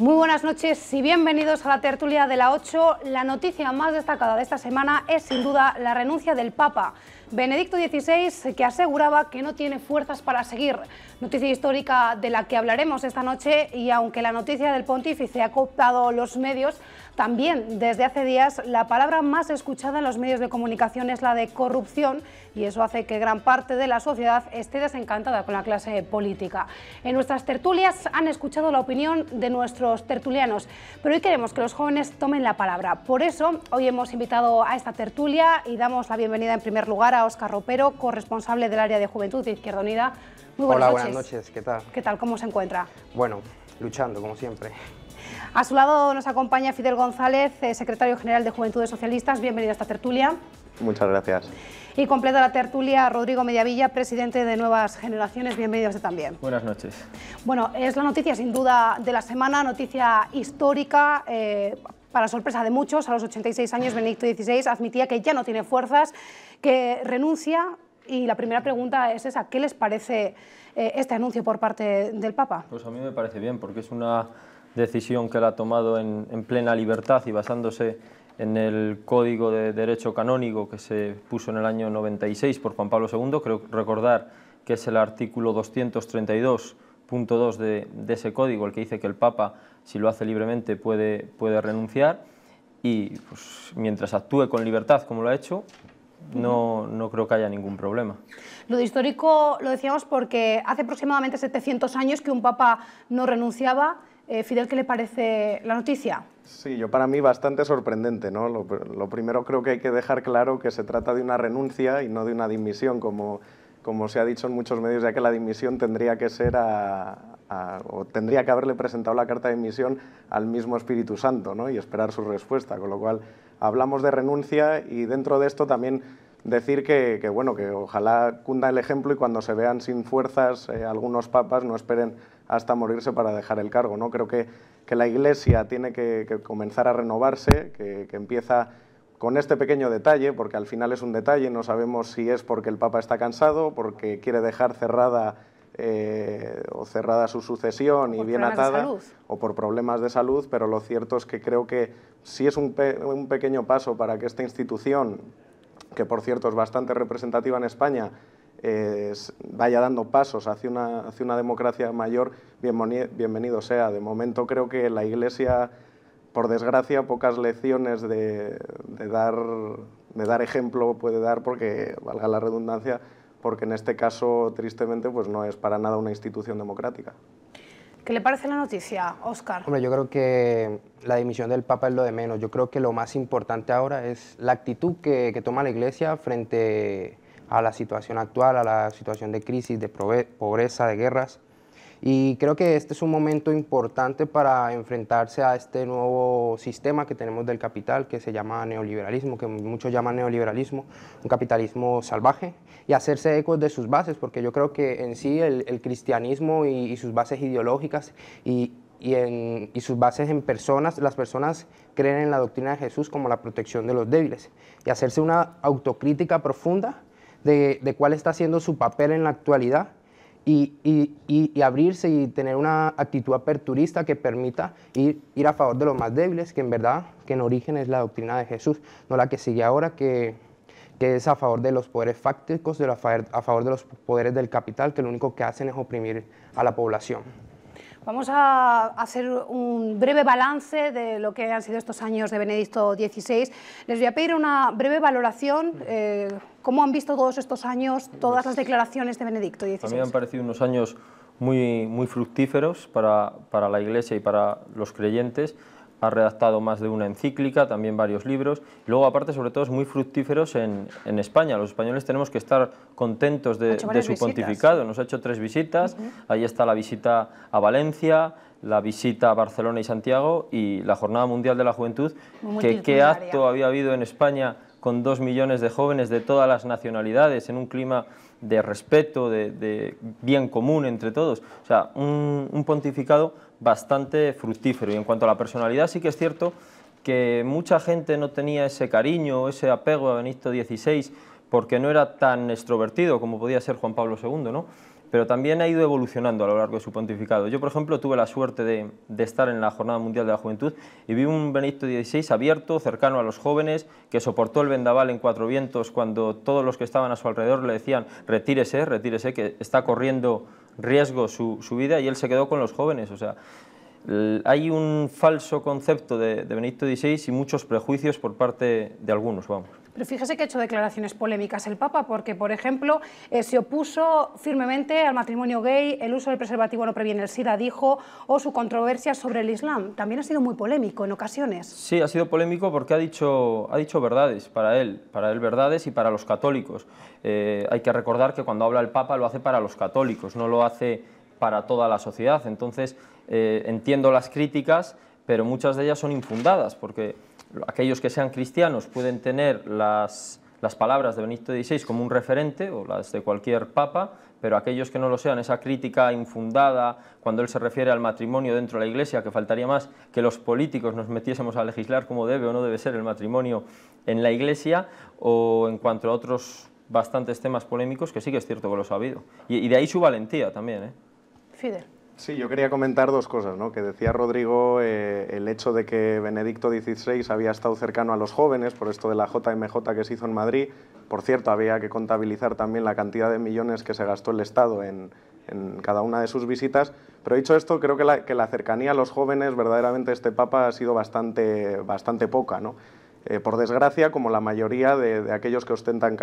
Muy buenas noches y bienvenidos a la tertulia de la 8. La noticia más destacada de esta semana es sin duda la renuncia del Papa Benedicto XVI, que aseguraba que no tiene fuerzas para seguir. Noticia histórica de la que hablaremos esta noche, y aunque la noticia del pontífice ha cooptado los medios, también desde hace días la palabra más escuchada en los medios de comunicación es la de corrupción, y eso hace que gran parte de la sociedad esté desencantada con la clase política. En nuestras tertulias han escuchado la opinión de nuestros tertulianos, pero hoy queremos que los jóvenes tomen la palabra. Por eso hoy hemos invitado a esta tertulia y damos la bienvenida en primer lugar a Óscar Ropero, corresponsable del área de Juventud de Izquierda Unida. Muy buenas noches. Buenas noches, ¿qué tal? ¿Qué tal? ¿Cómo se encuentra? Bueno, luchando, como siempre. A su lado nos acompaña Fidel González, secretario general de Juventudes Socialistas. Bienvenido a esta tertulia. Muchas gracias. Y completa la tertulia Rodrigo Mediavilla, presidente de Nuevas Generaciones. Bienvenido usted también. Buenas noches. Bueno, es la noticia sin duda de la semana, noticia histórica. Para sorpresa de muchos, a los 86 años, Benedicto XVI admitía que ya no tiene fuerzas, que renuncia. Y la primera pregunta es esa: ¿qué les parece este anuncio por parte del Papa? Pues a mí me parece bien, porque es una decisión que él ha tomado en plena libertad y basándose en el Código de Derecho Canónico que se puso en el año 96 por Juan Pablo II. Creo recordar que es el artículo 232.2 de ese código el que dice que el Papa, si lo hace libremente, puede renunciar, y pues, mientras actúe con libertad como lo ha hecho, no creo que haya ningún problema. Lo de histórico lo decíamos porque hace aproximadamente 700 años que un Papa no renunciaba. Fidel, ¿qué le parece la noticia? Sí, para mí bastante sorprendente, ¿no? Lo primero, creo que hay que dejar claro que se trata de una renuncia y no de una dimisión, como se ha dicho en muchos medios, ya que la dimisión tendría que ser o tendría que haberle presentado la carta de dimisión al mismo Espíritu Santo, ¿no? Y esperar su respuesta, con lo cual hablamos de renuncia. Y dentro de esto también decir que ojalá cunda el ejemplo, y cuando se vean sin fuerzas algunos papas no esperen hasta morirse para dejar el cargo, ¿no? Creo que la Iglesia tiene que comenzar a renovarse, que empieza con este pequeño detalle, porque al final es un detalle. No sabemos si es porque el Papa está cansado, porque quiere dejar cerrada su sucesión y bien atada, o por problemas de salud, pero lo cierto es que creo que sí es un pequeño paso para que esta institución, que por cierto es bastante representativa en España, vaya dando pasos hacia una democracia mayor. Bienvenido sea. De momento creo que la Iglesia, por desgracia, pocas lecciones de dar ejemplo puede dar, porque, valga la redundancia, porque en este caso, tristemente, pues no es para nada una institución democrática. ¿Qué le parece la noticia, Óscar? Hombre, yo creo que la dimisión del Papa es lo de menos. Yo creo que lo más importante ahora es la actitud que toma la Iglesia frente a la situación actual, a la situación de crisis, de pobreza, de guerras. Y creo que este es un momento importante para enfrentarse a este nuevo sistema que tenemos del capital, que se llama neoliberalismo, que muchos llaman neoliberalismo, un capitalismo salvaje, y hacerse eco de sus bases, porque yo creo que en sí el cristianismo y sus bases ideológicas y sus bases en personas, las personas creen en la doctrina de Jesús como la protección de los débiles, y hacerse una autocrítica profunda de cuál está siendo su papel en la actualidad, y abrirse y tener una actitud aperturista que permita ir a favor de los más débiles, que en verdad, que en origen es la doctrina de Jesús, no la que sigue ahora, que es a favor de los poderes fácticos, a favor de los poderes del capital, que lo único que hacen es oprimir a la población. Vamos a hacer un breve balance de lo que han sido estos años de Benedicto XVI. Les voy a pedir una breve valoración. ¿Cómo han visto todos estos años, todas las declaraciones de Benedicto XVI? A mí me han parecido unos años muy fructíferos para la Iglesia y para los creyentes. Ha redactado más de una encíclica, también varios libros. Y luego, aparte, sobre todo, es muy fructíferos en España. Los españoles tenemos que estar contentos de su pontificado. Nos ha hecho 3 visitas. Ahí está la visita a Valencia, la visita a Barcelona y Santiago, y la Jornada Mundial de la Juventud. ¿Qué acto había habido en España con 2 millones de jóvenes de todas las nacionalidades, en un clima de respeto, de bien común entre todos? O sea, un pontificado bastante fructífero. Y en cuanto a la personalidad, sí que es cierto que mucha gente no tenía ese cariño, ese apego a Benedicto XVI, porque no era tan extrovertido como podía ser Juan Pablo II, ¿no? pero también ha ido evolucionando a lo largo de su pontificado. Yo, por ejemplo, tuve la suerte de estar en la Jornada Mundial de la Juventud y vi un Benedicto XVI abierto, cercano a los jóvenes, que soportó el vendaval en Cuatro Vientos cuando todos los que estaban a su alrededor le decían retírese, retírese, que está corriendo riesgo su vida, y él se quedó con los jóvenes. O sea, hay un falso concepto de Benedicto XVI y muchos prejuicios por parte de algunos, vamos. Pero fíjese que ha hecho declaraciones polémicas el Papa, porque, por ejemplo, se opuso firmemente al matrimonio gay, el uso del preservativo no previene el SIDA, dijo, o su controversia sobre el Islam. También ha sido muy polémico en ocasiones. Sí, ha sido polémico porque ha dicho verdades para él verdades y para los católicos. Hay que recordar que cuando habla el Papa lo hace para los católicos, no lo hace para toda la sociedad. Entonces, entiendo las críticas, pero muchas de ellas son infundadas, porque aquellos que sean cristianos pueden tener las palabras de Benedicto XVI como un referente, o las de cualquier papa, pero aquellos que no lo sean, esa crítica infundada, cuando él se refiere al matrimonio dentro de la Iglesia, que faltaría más que los políticos nos metiésemos a legislar cómo debe o no debe ser el matrimonio en la Iglesia, o en cuanto a otros bastantes temas polémicos, que sí que es cierto que los ha habido. Y de ahí su valentía también, ¿eh? Fidel. Sí, yo quería comentar dos cosas, ¿no? Que decía Rodrigo, el hecho de que Benedicto XVI había estado cercano a los jóvenes por esto de la JMJ que se hizo en Madrid. Por cierto, había que contabilizar también la cantidad de millones que se gastó el Estado en cada una de sus visitas. Pero dicho esto, creo que la cercanía a los jóvenes, verdaderamente este Papa ha sido bastante poca, ¿no? Por desgracia, como la mayoría de aquellos que ostentan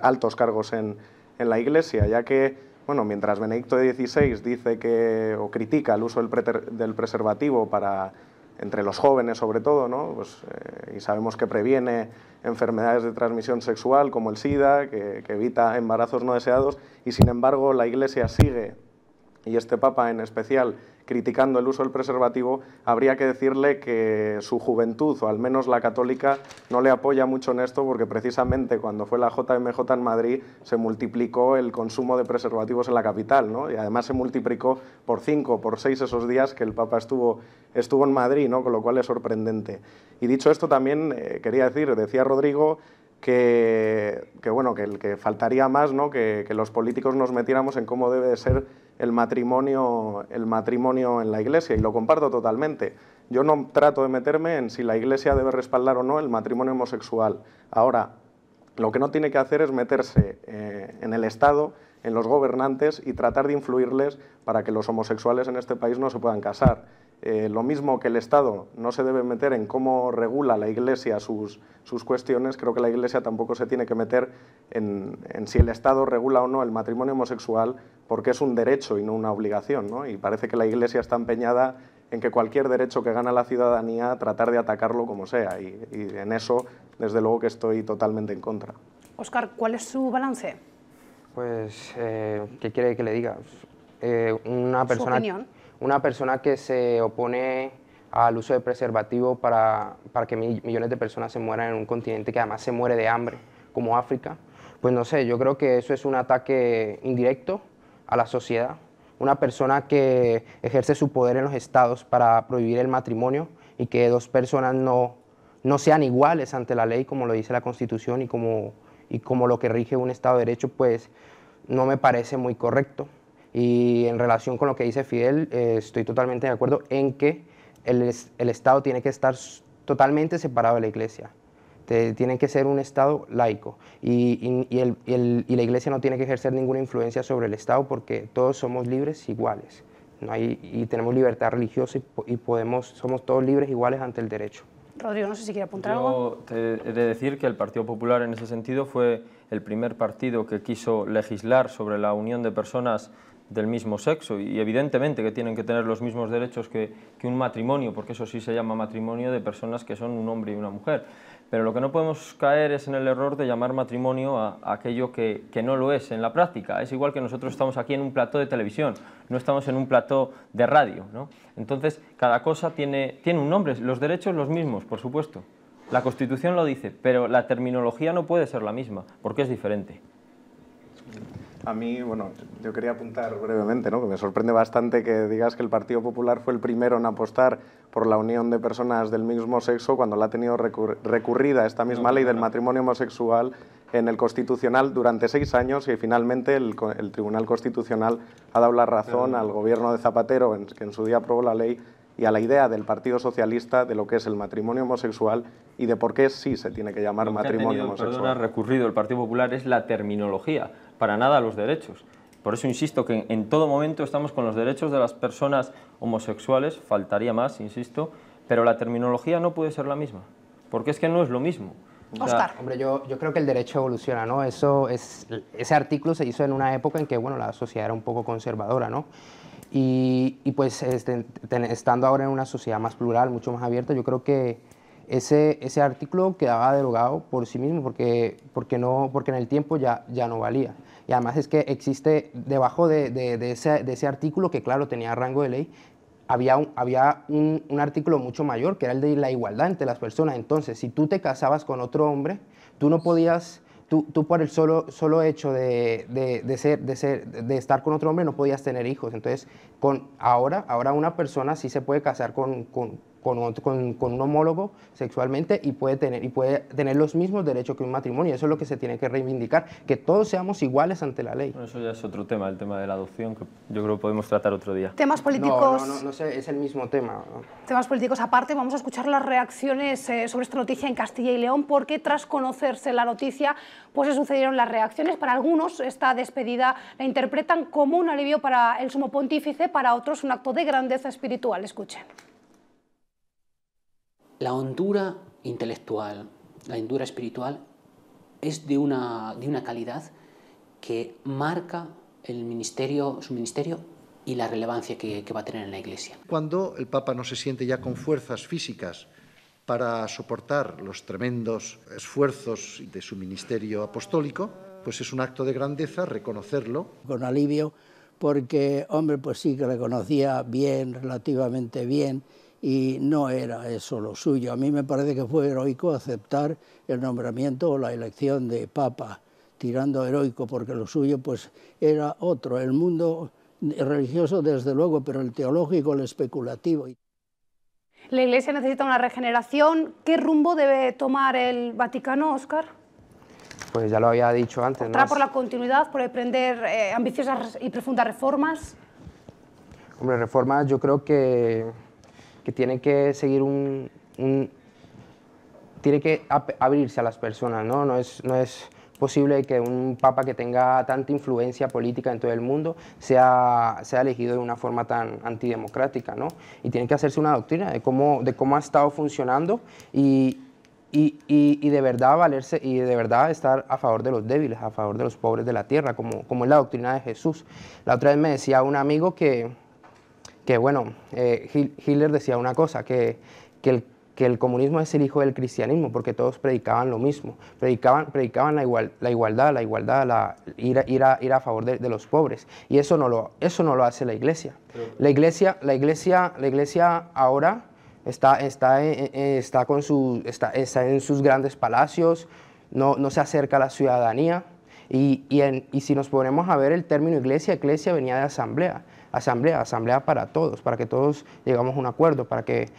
altos cargos en la Iglesia, ya que bueno, mientras Benedicto XVI dice o critica el uso del preservativo entre los jóvenes sobre todo, ¿no? Pues, y sabemos que previene enfermedades de transmisión sexual como el SIDA, que evita embarazos no deseados, y sin embargo la Iglesia sigue, y este Papa en especial, criticando el uso del preservativo, habría que decirle que su juventud, o al menos la católica, no le apoya mucho en esto, porque precisamente cuando fue la JMJ en Madrid se multiplicó el consumo de preservativos en la capital, ¿no? Y además se multiplicó por 5, por 6 esos días que el Papa estuvo en Madrid, ¿no? Con lo cual es sorprendente. Y dicho esto también quería decir, decía Rodrigo, que faltaría más, ¿no? que los políticos nos metiéramos en cómo debe de ser el matrimonio en la Iglesia, y lo comparto totalmente. Yo no trato de meterme en si la Iglesia debe respaldar o no el matrimonio homosexual. Ahora, lo que no tiene que hacer es meterse en el Estado, en los gobernantes, y tratar de influirles para que los homosexuales en este país no se puedan casar. Lo mismo que el Estado no se debe meter en cómo regula la Iglesia sus cuestiones, creo que la Iglesia tampoco se tiene que meter en si el Estado regula o no el matrimonio homosexual, porque es un derecho y no una obligación, ¿no? Y parece que la Iglesia está empeñada en que cualquier derecho que gana la ciudadanía, tratar de atacarlo como sea, y en eso, desde luego que estoy totalmente en contra. Óscar, ¿cuál es su balance? Pues, ¿qué quiere que le diga? ¿Su opinión? Una persona que se opone al uso de preservativo para que millones de personas se mueran en un continente que además se muere de hambre, como África, pues no sé, yo creo que eso es un ataque indirecto a la sociedad. Una persona que ejerce su poder en los estados para prohibir el matrimonio y que dos personas no sean iguales ante la ley, como lo dice la Constitución y como lo que rige un Estado de Derecho, pues no me parece muy correcto. Y en relación con lo que dice Fidel, estoy totalmente de acuerdo en que el Estado tiene que estar totalmente separado de la Iglesia. Tiene que ser un Estado laico y la Iglesia no tiene que ejercer ninguna influencia sobre el Estado, porque todos somos libres iguales, ¿no? Y tenemos libertad religiosa y somos todos libres iguales ante el derecho. Rodrigo, no sé si quiere apuntar algo. Yo te he de decir que el Partido Popular en ese sentido fue el primer partido que quiso legislar sobre la unión de personas del mismo sexo, y evidentemente que tienen que tener los mismos derechos que un matrimonio, porque eso sí se llama matrimonio de personas que son un hombre y una mujer. Pero lo que no podemos caer es en el error de llamar matrimonio a aquello que no lo es en la práctica. Es igual que nosotros estamos aquí en un plató de televisión, no estamos en un plató de radio, ¿no? Entonces, cada cosa tiene un nombre, los derechos los mismos, por supuesto. La Constitución lo dice, pero la terminología no puede ser la misma, porque es diferente. A mí, bueno, yo quería apuntar brevemente, ¿no? Que me sorprende bastante que digas que el Partido Popular fue el primero en apostar por la unión de personas del mismo sexo, cuando la ha tenido recurrida esta misma ley del matrimonio homosexual en el Constitucional durante 6 años y finalmente el Tribunal Constitucional ha dado la razón al gobierno de Zapatero, que en su día aprobó la ley, y a la idea del Partido Socialista de lo que es el matrimonio homosexual y de por qué sí se tiene que llamar matrimonio homosexual. Lo que ha recurrido el Partido Popular es la terminología, para nada los derechos. Por eso insisto que en todo momento estamos con los derechos de las personas homosexuales, faltaría más, insisto, pero la terminología no puede ser la misma, porque es que no es lo mismo. Óscar. Hombre, yo creo que el derecho evoluciona, ¿no? Ese artículo se hizo en una época en que, bueno, la sociedad era un poco conservadora, ¿no? Y pues estando ahora en una sociedad más plural, mucho más abierta, yo creo que ese artículo quedaba derogado por sí mismo, porque en el tiempo ya no valía. Y además es que existe debajo de ese artículo, que claro, tenía rango de ley, había un artículo mucho mayor, que era el de la igualdad entre las personas. Entonces, si tú te casabas con otro hombre, tú no podías, tú por el solo hecho de estar con otro hombre no podías tener hijos. Entonces, ahora una persona sí se puede casar con un homólogo sexualmente y puede tener los mismos derechos que un matrimonio. Eso es lo que se tiene que reivindicar, que todos seamos iguales ante la ley. Bueno, eso ya es otro tema, el tema de la adopción, que yo creo que podemos tratar otro día. Temas políticos... No sé, es el mismo tema, ¿no? Temas políticos aparte, vamos a escuchar las reacciones sobre esta noticia en Castilla y León, porque tras conocerse la noticia, pues se sucedieron las reacciones. Para algunos, esta despedida la interpretan como un alivio para el sumo pontífice, para otros un acto de grandeza espiritual. Escuchen. La hondura intelectual, la hondura espiritual es de una calidad que marca su ministerio y la relevancia que va a tener en la Iglesia. Cuando el Papa no se siente ya con fuerzas físicas para soportar los tremendos esfuerzos de su ministerio apostólico, pues es un acto de grandeza reconocerlo. Con alivio, porque, hombre, pues sí que le conocía bien, relativamente bien, y no era eso lo suyo. A mí me parece que fue heroico aceptar el nombramiento o la elección de Papa, tirando heroico, porque lo suyo pues era otro, el mundo religioso desde luego, pero el teológico, el especulativo. La Iglesia necesita una regeneración. ¿Qué rumbo debe tomar el Vaticano, Óscar? Pues ya lo había dicho antes, ¿Optará ¿no? por la continuidad, por emprender ambiciosas y profundas reformas? Hombre, reformas yo creo que tiene que seguir tiene que abrirse a las personas, ¿no? No es posible que un papa que tenga tanta influencia política en todo el mundo sea elegido de una forma tan antidemocrática, ¿no? Y tiene que hacerse una doctrina de cómo ha estado funcionando y de verdad valerse y de verdad estar a favor de los débiles, a favor de los pobres de la tierra, como es la doctrina de Jesús. La otra vez me decía un amigo que bueno, Hitler decía una cosa, que el comunismo es el hijo del cristianismo, porque todos predicaban lo mismo, predicaban la igualdad, ir a favor de los pobres, y eso no lo hace la Iglesia. La Iglesia ahora está en sus grandes palacios, no se acerca a la ciudadanía, y si nos ponemos a ver el término iglesia venía de asamblea para todos, para que todos llegamos a un acuerdo, para que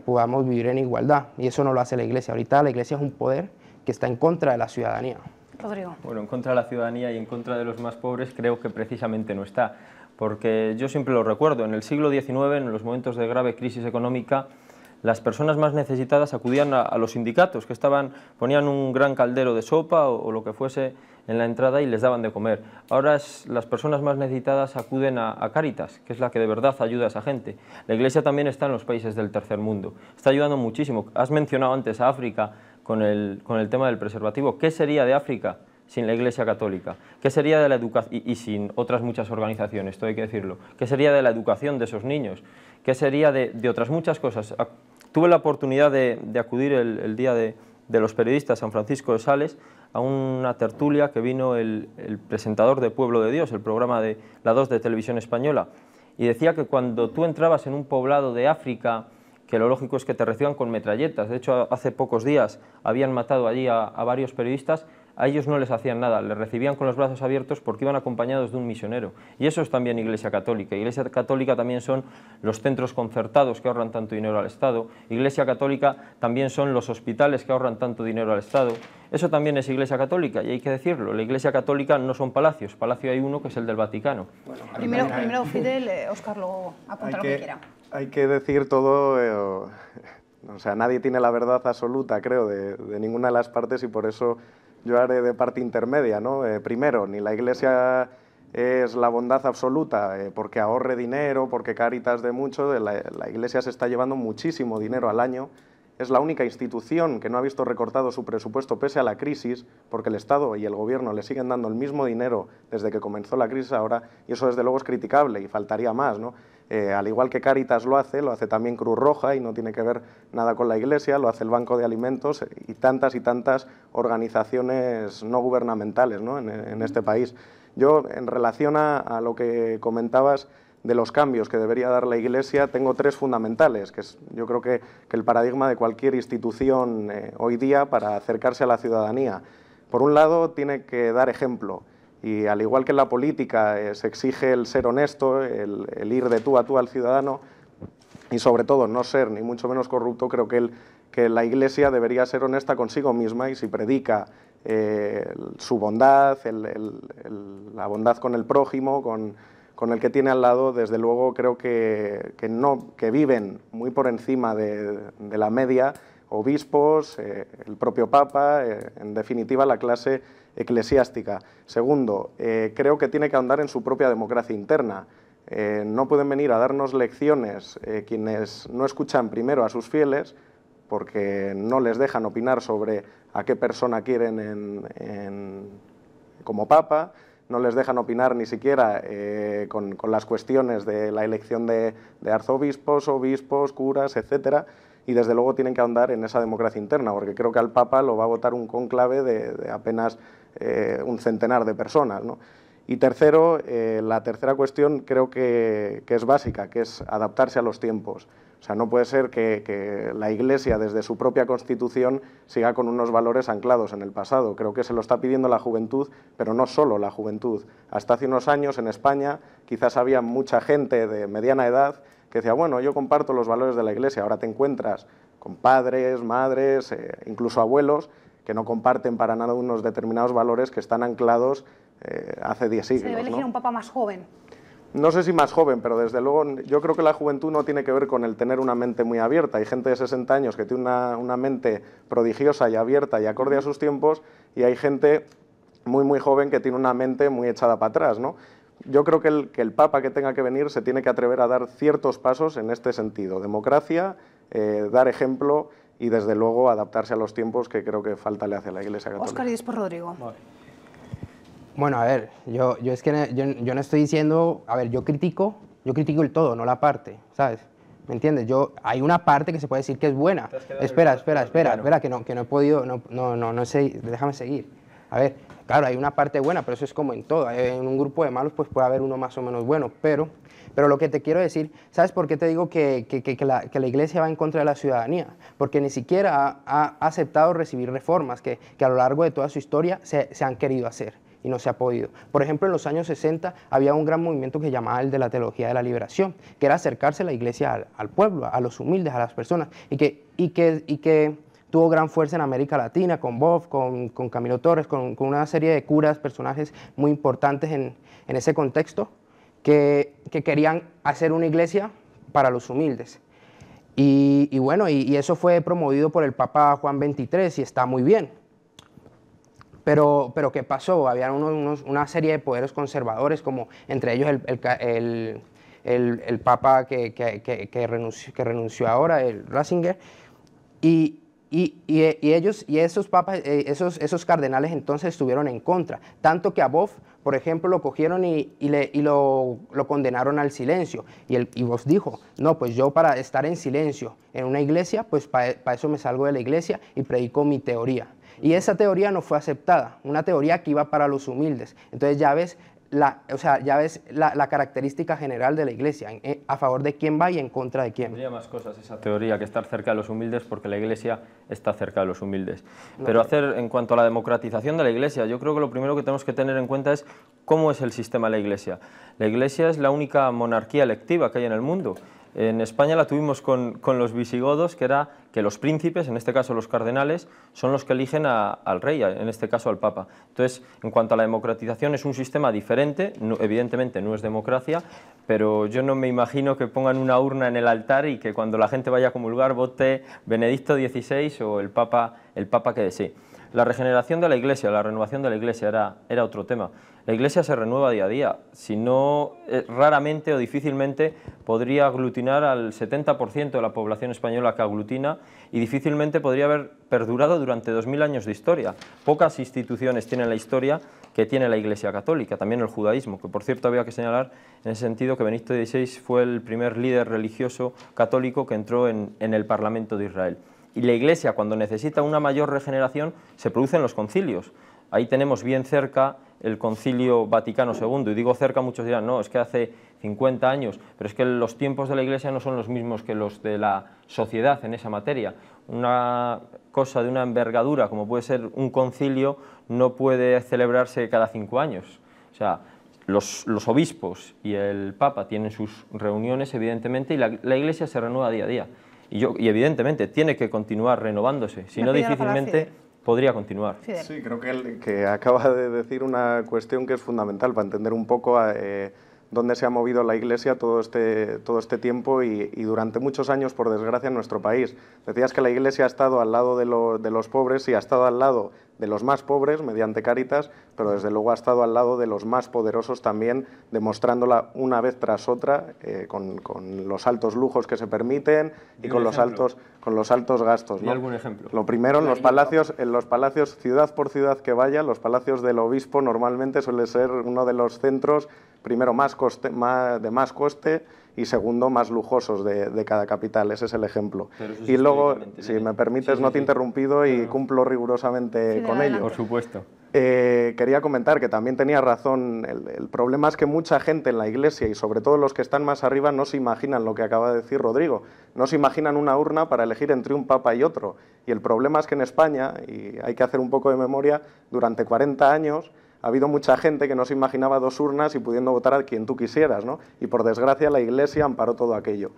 podamos vivir en igualdad, y eso no lo hace la Iglesia. Ahorita la Iglesia es un poder que está en contra de la ciudadanía. Rodrigo. Bueno, en contra de la ciudadanía y en contra de los más pobres creo que precisamente no está, porque yo siempre lo recuerdo, en el siglo XIX, en los momentos de grave crisis económica, las personas más necesitadas acudían a los sindicatos, que ponían un gran caldero de sopa o lo que fuese en la entrada y les daban de comer. Ahora las personas más necesitadas acuden a Cáritas, que es la que de verdad ayuda a esa gente. La Iglesia también está en los países del tercer mundo, está ayudando muchísimo. Has mencionado antes a África con el tema del preservativo. ¿Qué sería de África sin la Iglesia Católica? ¿Qué sería de la educación, y sin otras muchas organizaciones, esto hay que decirlo? ¿Qué sería de la educación de esos niños? ¿Qué sería de otras muchas cosas? Tuve la oportunidad de acudir el día de los periodistas San Francisco de Sales a una tertulia que vino el presentador de Pueblo de Dios, el programa de la 2 de Televisión Española, y decía que cuando tú entrabas en un poblado de África, que lo lógico es que te reciban con metralletas, de hecho hace pocos días habían matado allí a varios periodistas, a ellos no les hacían nada, les recibían con los brazos abiertos porque iban acompañados de un misionero. Y eso es también Iglesia Católica. Iglesia Católica también son los centros concertados que ahorran tanto dinero al Estado. Iglesia Católica también son los hospitales que ahorran tanto dinero al Estado. Eso también es Iglesia Católica, y hay que decirlo. La Iglesia Católica no son palacios. Palacio hay uno, que es el del Vaticano. Bueno, primero Fidel, Óscar, luego apunta lo que quiera. Hay que decir todo... o sea, nadie tiene la verdad absoluta, creo, de ninguna de las partes, y por eso yo haré de parte intermedia, ¿no? Primero, ni la Iglesia es la bondad absoluta porque ahorre dinero, porque Cáritas de mucho. La Iglesia se está llevando muchísimo dinero al año. Es la única institución que no ha visto recortado su presupuesto pese a la crisis, porque el Estado y el Gobierno le siguen dando el mismo dinero desde que comenzó la crisis ahora, y eso desde luego es criticable y faltaría más, ¿no? Al igual que Cáritas lo hace también Cruz Roja, y no tiene que ver nada con la Iglesia, lo hace el Banco de Alimentos y tantas organizaciones no gubernamentales, ¿no? en este país. Yo, en relación a lo que comentabas de los cambios que debería dar la Iglesia, tengo 3 fundamentales, que es yo creo que el paradigma de cualquier institución hoy día para acercarse a la ciudadanía. Por un lado, tiene que dar ejemplo, y al igual que en la política se exige el ser honesto, el ir de tú a tú al ciudadano, y sobre todo no ser ni mucho menos corrupto, creo que la Iglesia debería ser honesta consigo misma, y si predica su bondad, la bondad con el prójimo, con el que tiene al lado, desde luego creo que viven muy por encima de la media, obispos, el propio Papa, en definitiva la clase eclesiástica. Segundo, creo que tiene que ahondar en su propia democracia interna. No pueden venir a darnos lecciones quienes no escuchan primero a sus fieles, porque no les dejan opinar sobre a qué persona quieren como Papa, no les dejan opinar ni siquiera con las cuestiones de la elección de arzobispos, obispos, curas, etcétera, y desde luego tienen que ahondar en esa democracia interna, porque creo que al Papa lo va a votar un cónclave de apenas un centenar de personas, ¿no? Y tercero, la tercera cuestión creo que es básica, que es adaptarse a los tiempos. O sea, no puede ser que la Iglesia, desde su propia Constitución, siga con unos valores anclados en el pasado. Creo que se lo está pidiendo la juventud, pero no solo la juventud. Hasta hace unos años, en España, quizás había mucha gente de mediana edad que decía, bueno, yo comparto los valores de la Iglesia. Ahora te encuentras con padres, madres, incluso abuelos, que no comparten para nada unos determinados valores que están anclados hace 10 siglos. ¿Se debe elegir un papa más joven? No sé si más joven, pero desde luego yo creo que la juventud no tiene que ver con el tener una mente muy abierta. Hay gente de 60 años que tiene una mente prodigiosa y abierta y acorde a sus tiempos, y hay gente muy joven que tiene una mente muy echada para atrás, ¿no? Yo creo que el Papa que tenga que venir se tiene que atrever a dar ciertos pasos en este sentido. Democracia, dar ejemplo y desde luego adaptarse a los tiempos, que creo que falta le hace a la Iglesia Católica. Óscar, y después Rodrigo. Vale. Bueno, a ver, yo es que yo no estoy diciendo, a ver, yo critico el todo, no la parte, ¿sabes? ¿Me entiendes? Hay una parte que se puede decir que es buena. Espera, que no he podido, no sé, déjame seguir. A ver, claro, hay una parte buena, pero eso es como en todo. En un grupo de malos pues puede haber uno más o menos bueno, pero lo que te quiero decir, ¿sabes por qué te digo que la Iglesia va en contra de la ciudadanía? Porque ni siquiera ha aceptado recibir reformas que a lo largo de toda su historia se han querido hacer y no se ha podido. Por ejemplo, en los años 60 había un gran movimiento que se llamaba el de la Teología de la Liberación, que era acercarse a la Iglesia al pueblo, a los humildes, a las personas, y que tuvo gran fuerza en América Latina, con Bob, con Camilo Torres, con una serie de curas, personajes muy importantes en ese contexto, que querían hacer una iglesia para los humildes. Y bueno, y eso fue promovido por el Papa Juan XXIII y está muy bien. Pero ¿qué pasó? Había una serie de poderes conservadores, como entre ellos el Papa que renunció ahora, el Ratzinger, y esos papas, esos cardenales entonces estuvieron en contra, tanto que a Boff, por ejemplo, lo cogieron y lo condenaron al silencio, y Boff dijo, no, pues yo para estar en silencio en una iglesia, pues para eso me salgo de la iglesia y predico mi teoría. Y esa teoría no fue aceptada, una teoría que iba para los humildes. Entonces ya ves o sea, ya ves la característica general de la Iglesia, a favor de quién va y en contra de quién. Tendría más cosas esa teoría que estar cerca de los humildes, porque la Iglesia está cerca de los humildes. Pero en cuanto a la democratización de la Iglesia, yo creo que lo primero que tenemos que tener en cuenta es cómo es el sistema de la Iglesia. La Iglesia es la única monarquía electiva que hay en el mundo. En España la tuvimos con los visigodos, que era que los príncipes, en este caso los cardenales, son los que eligen al rey, en este caso al papa. Entonces, en cuanto a la democratización, es un sistema diferente, evidentemente no es democracia, pero yo no me imagino que pongan una urna en el altar y que cuando la gente vaya a comulgar vote Benedicto XVI o el papa que desee. La regeneración de la Iglesia, la renovación de la Iglesia era otro tema. La Iglesia se renueva día a día, si no, raramente o difícilmente podría aglutinar al 70% de la población española que aglutina y difícilmente podría haber perdurado durante 2000 años de historia. Pocas instituciones tienen la historia que tiene la Iglesia Católica, también el judaísmo, que por cierto había que señalar en ese sentido que Benedicto XVI fue el primer líder religioso católico que entró en el Parlamento de Israel. Y la Iglesia, cuando necesita una mayor regeneración, se produce en los concilios. Ahí tenemos bien cerca el Concilio Vaticano II, y digo cerca, muchos dirán, no, es que hace 50 años, pero es que los tiempos de la Iglesia no son los mismos que los de la sociedad en esa materia. Una cosa de una envergadura, como puede ser un concilio, no puede celebrarse cada 5 años. O sea, los obispos y el Papa tienen sus reuniones, evidentemente, y la Iglesia se renueva día a día. Y evidentemente tiene que continuar renovándose, si no difícilmente podría continuar. Sí, creo que acaba de decir una cuestión que es fundamental para entender un poco dónde se ha movido la Iglesia todo este tiempo y durante muchos años, por desgracia, en nuestro país. Decías que la Iglesia ha estado al lado de los pobres y ha estado al lado de los más pobres mediante Cáritas, pero desde luego ha estado al lado de los más poderosos también, demostrándola una vez tras otra con los altos lujos que se permiten y con los altos gastos, ¿no? ¿Y algún ejemplo? Lo primero, en los palacios, ciudad por ciudad que vaya, los palacios del obispo normalmente suele ser uno de los centros, primero de más coste y segundo más lujosos de cada capital. Ese es el ejemplo. Y luego, si me permites, no te he interrumpido y cumplo rigurosamente con ello. Por supuesto. Quería comentar que también tenía razón. El problema es que mucha gente en la Iglesia y sobre todo los que están más arriba no se imaginan lo que acaba de decir Rodrigo. No se imaginan una urna para elegir entre un papa y otro. Y el problema es que en España, y hay que hacer un poco de memoria, durante 40 años ha habido mucha gente que no se imaginaba 2 urnas y pudiendo votar a quien tú quisieras, ¿no? Y por desgracia la Iglesia amparó todo aquello.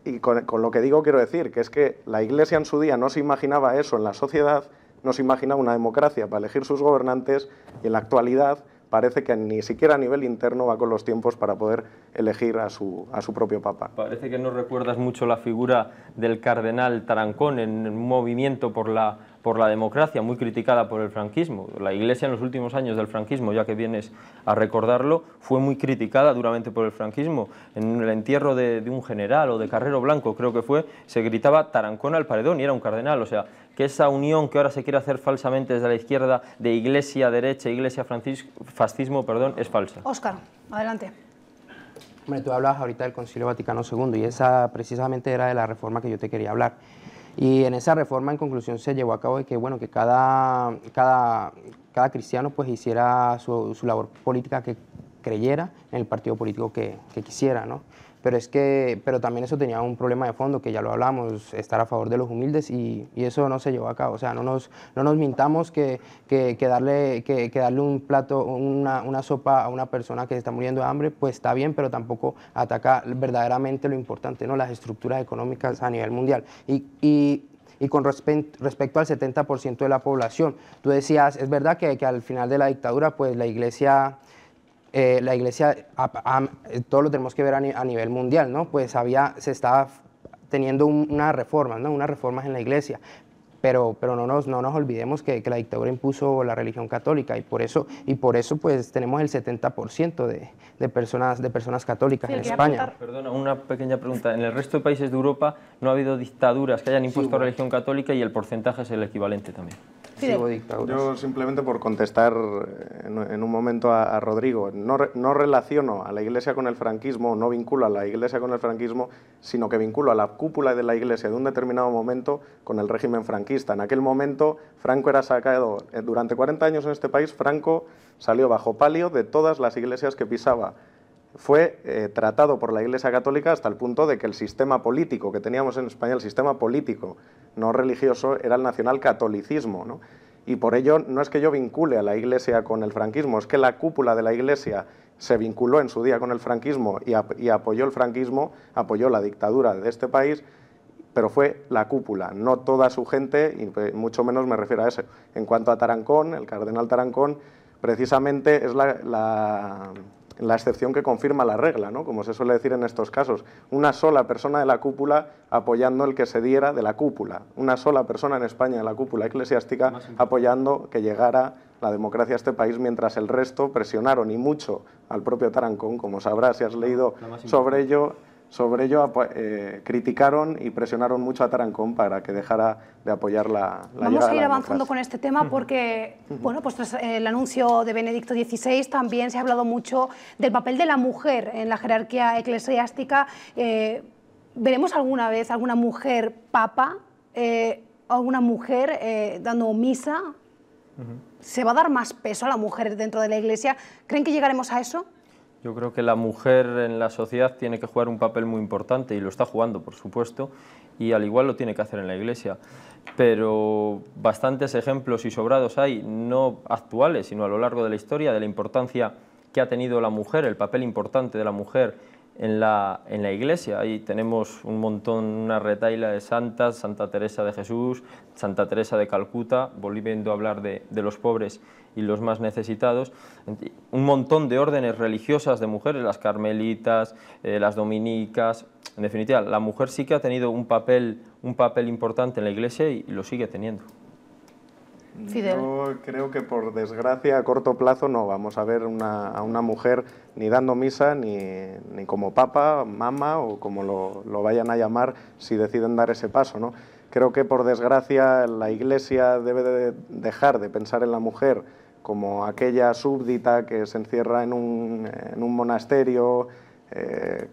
Y con lo que digo quiero decir que es que la Iglesia en su día no se imaginaba eso en la sociedad, no se imaginaba una democracia para elegir sus gobernantes y en la actualidad parece que ni siquiera a nivel interno va con los tiempos para poder elegir a su propio papa. Parece que no recuerdas mucho la figura del cardenal Tarancón en un movimiento por la democracia, muy criticada por el franquismo. La Iglesia en los últimos años del franquismo, ya que vienes a recordarlo, fue muy criticada duramente por el franquismo. En el entierro de un general o de Carrero Blanco, creo que fue, se gritaba Tarancón al paredón y era un cardenal. O sea, que esa unión que ahora se quiere hacer falsamente desde la izquierda de Iglesia derecha, Iglesia fascismo, es falsa. Óscar, adelante. Hombre, tú hablabas ahorita del Concilio Vaticano II y esa precisamente era de la reforma que yo te quería hablar. Y en esa reforma, en conclusión, se llevó a cabo de que, bueno, que cada cristiano pues hiciera su labor política que creyera en el partido político que quisiera, ¿no? Pero también eso tenía un problema de fondo, que ya lo hablamos, estar a favor de los humildes y eso no se llevó a cabo. O sea, no nos mintamos que darle un plato, una sopa a una persona que está muriendo de hambre, pues está bien, pero tampoco ataca verdaderamente lo importante, ¿no? Las estructuras económicas a nivel mundial. Y con respecto al 70% de la población, tú decías, es verdad que al final de la dictadura, pues la Iglesia, todo lo tenemos que ver a nivel mundial, ¿no? Pues se estaba teniendo unas reformas, ¿no? Unas reformas en la Iglesia, pero no nos olvidemos que la dictadura impuso la religión católica y por eso pues tenemos el 70% de personas católicas en España. Perdona, una pequeña pregunta. En el resto de países de Europa no ha habido dictaduras que hayan impuesto religión católica y el porcentaje es el equivalente también. Yo simplemente por contestar en un momento a Rodrigo, no relaciono a la Iglesia con el franquismo, no vinculo a la Iglesia con el franquismo, sino que vinculo a la cúpula de la Iglesia de un determinado momento con el régimen franquista. franquista. En aquel momento Franco era sacado, durante 40 años en este país, Franco salió bajo palio de todas las iglesias que pisaba. Fue tratado por la Iglesia Católica hasta el punto de que el sistema político que teníamos en España, el sistema político no religioso, era el nacionalcatolicismo, ¿no? Y por ello no es que yo vincule a la Iglesia con el franquismo, es que la cúpula de la Iglesia se vinculó en su día con el franquismo y apoyó el franquismo, apoyó la dictadura de este país, pero fue la cúpula, no toda su gente, y mucho menos me refiero a eso. En cuanto a Tarancón, el cardenal Tarancón, precisamente es la excepción que confirma la regla, ¿no? Como se suele decir en estos casos. Una sola persona de la cúpula apoyando el que se diera de la cúpula. Una sola persona en España de la cúpula eclesiástica apoyando que llegara la democracia a este país, mientras el resto presionaron, y mucho, al propio Tarancón, como sabrás si has leído sobre ello, criticaron y presionaron mucho a Tarancón para que dejara de apoyar la Vamos a ir avanzando con este tema porque, bueno, pues tras el anuncio de Benedicto XVI también se ha hablado mucho del papel de la mujer en la jerarquía eclesiástica. ¿Veremos alguna vez alguna mujer papa, alguna mujer dando misa? ¿Se va a dar más peso a la mujer dentro de la Iglesia? ¿Creen que llegaremos a eso? Yo creo que la mujer en la sociedad tiene que jugar un papel muy importante y lo está jugando, por supuesto, y al igual lo tiene que hacer en la Iglesia. Pero bastantes ejemplos y sobrados hay, no actuales, sino a lo largo de la historia, de la importancia que ha tenido la mujer, el papel importante de la mujer en la Iglesia. Ahí tenemos un montón, una retahíla de santas, Santa Teresa de Jesús, Santa Teresa de Calcuta, volviendo a hablar de los pobres y los más necesitados, un montón de órdenes religiosas de mujeres, las carmelitas, las dominicas. En definitiva, la mujer sí que ha tenido un papel importante en la Iglesia y lo sigue teniendo. Fidel. Yo creo que por desgracia a corto plazo no vamos a ver a una mujer ni dando misa ni como papa, mama o como lo vayan a llamar si deciden dar ese paso, ¿no? Creo que por desgracia la Iglesia debe de dejar de pensar en la mujer como aquella súbdita que se encierra en un monasterio,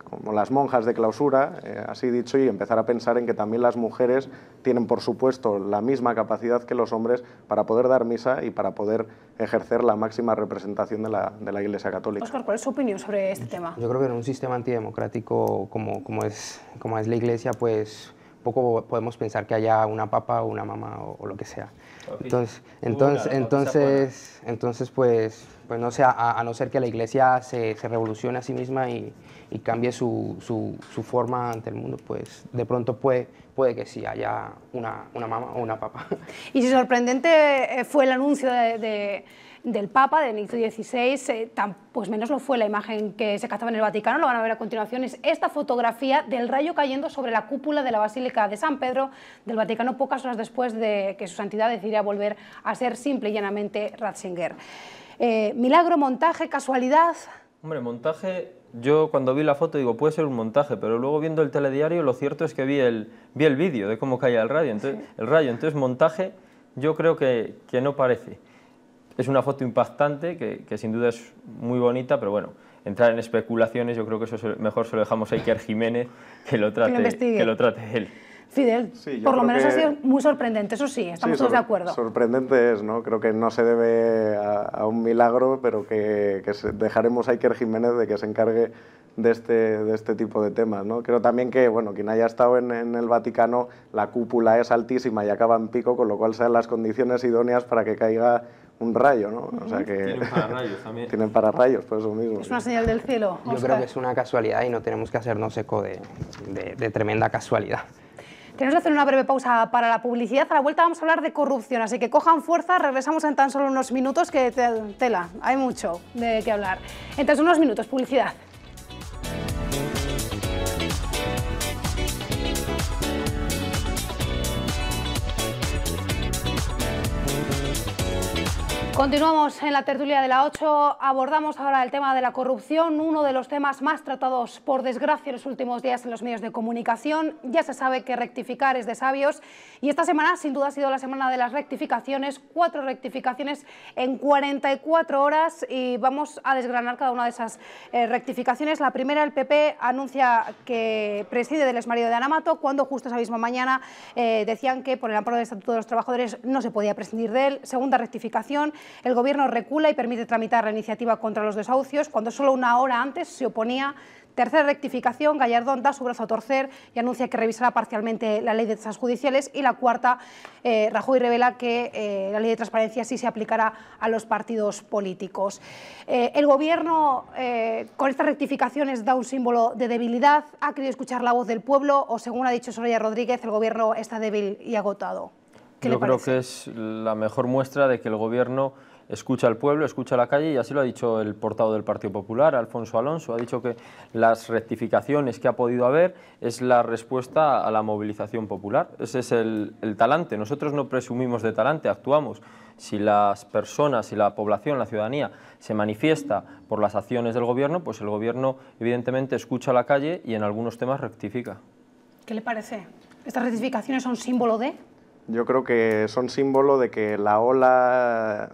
como las monjas de clausura, así dicho, y empezar a pensar en que también las mujeres tienen, por supuesto, la misma capacidad que los hombres para poder dar misa y para poder ejercer la máxima representación de la Iglesia Católica. Óscar, ¿cuál es su opinión sobre este tema? Yo creo que en un sistema antidemocrático como es la Iglesia, pues poco podemos pensar que haya una papa o una mamá o lo que sea. Entonces pues no sé, a no ser que la Iglesia se revolucione a sí misma y cambie su forma ante el mundo, pues de pronto puede que sí haya una mamá o una papa. Y si sorprendente fue el anuncio del Papa, de Benedicto XVI, pues menos lo fue la imagen que se captaba en el Vaticano, lo van a ver a continuación, es esta fotografía del rayo cayendo sobre la cúpula de la Basílica de San Pedro del Vaticano pocas horas después de que su santidad decidiera volver a ser simple y llanamente Ratzinger. ¿Milagro, montaje, casualidad? Hombre, montaje, yo cuando vi la foto digo, puede ser un montaje, pero luego viendo el telediario lo cierto es que vi el vídeo de cómo caía el rayo, entonces montaje yo creo que no parece. Es una foto impactante, que sin duda es muy bonita, pero bueno, entrar en especulaciones yo creo que eso mejor se lo dejamos a Iker Jiménez, que lo trate él. Fidel, sí, por lo menos ha sido muy sorprendente, eso sí, estamos todos de acuerdo. Sorprendente es, ¿no? Creo que no se debe a un milagro, pero que dejaremos a Iker Jiménez de que se encargue de este tipo de temas, ¿no? Creo también que, bueno, quien haya estado en el Vaticano, la cúpula es altísima y acaba en pico, con lo cual sean las condiciones idóneas para que caiga un rayo, ¿no? O sea que tienen pararrayos también. Tienen pararrayos, por eso mismo. Es una señal del cielo, Óscar. Yo creo que es una casualidad y no tenemos que hacernos eco de tremenda casualidad. Tenemos que hacer una breve pausa para la publicidad. A la vuelta vamos a hablar de corrupción, así que cojan fuerza, regresamos en tan solo unos minutos, que tela, hay mucho de qué hablar. En tan solo unos minutos, publicidad. Continuamos en la tertulia de la 8, abordamos ahora el tema de la corrupción, uno de los temas más tratados por desgracia en los últimos días en los medios de comunicación. Ya se sabe que rectificar es de sabios y esta semana sin duda ha sido la semana de las rectificaciones, 4 rectificaciones en 44 horas y vamos a desgranar cada una de esas rectificaciones. La primera, el PP anuncia que prescinde del exmarido de Ana Mato, cuando justo esa misma mañana decían que por el amparo del Estatuto de los Trabajadores no se podía prescindir de él. Segunda rectificación, el Gobierno recula y permite tramitar la iniciativa contra los desahucios, cuando solo una hora antes se oponía. Tercera rectificación, Gallardón da su brazo a torcer y anuncia que revisará parcialmente la ley de tasas judiciales. Y la cuarta, Rajoy revela que la ley de transparencia sí se aplicará a los partidos políticos. El Gobierno, con estas rectificaciones, da un símbolo de debilidad. ¿Ha querido escuchar la voz del pueblo o, según ha dicho Soraya Rodríguez, el Gobierno está débil y agotado? Yo creo que es la mejor muestra de que el Gobierno escucha al pueblo, escucha a la calle, y así lo ha dicho el portavoz del Partido Popular, Alfonso Alonso. Ha dicho que las rectificaciones que ha podido haber es la respuesta a la movilización popular. Ese es el talante. Nosotros no presumimos de talante, actuamos. Si las personas, si la población, la ciudadanía se manifiesta por las acciones del Gobierno, pues el Gobierno evidentemente escucha a la calle y en algunos temas rectifica. ¿Qué le parece? ¿Estas rectificaciones son símbolo de...? Yo creo que son símbolo de que la ola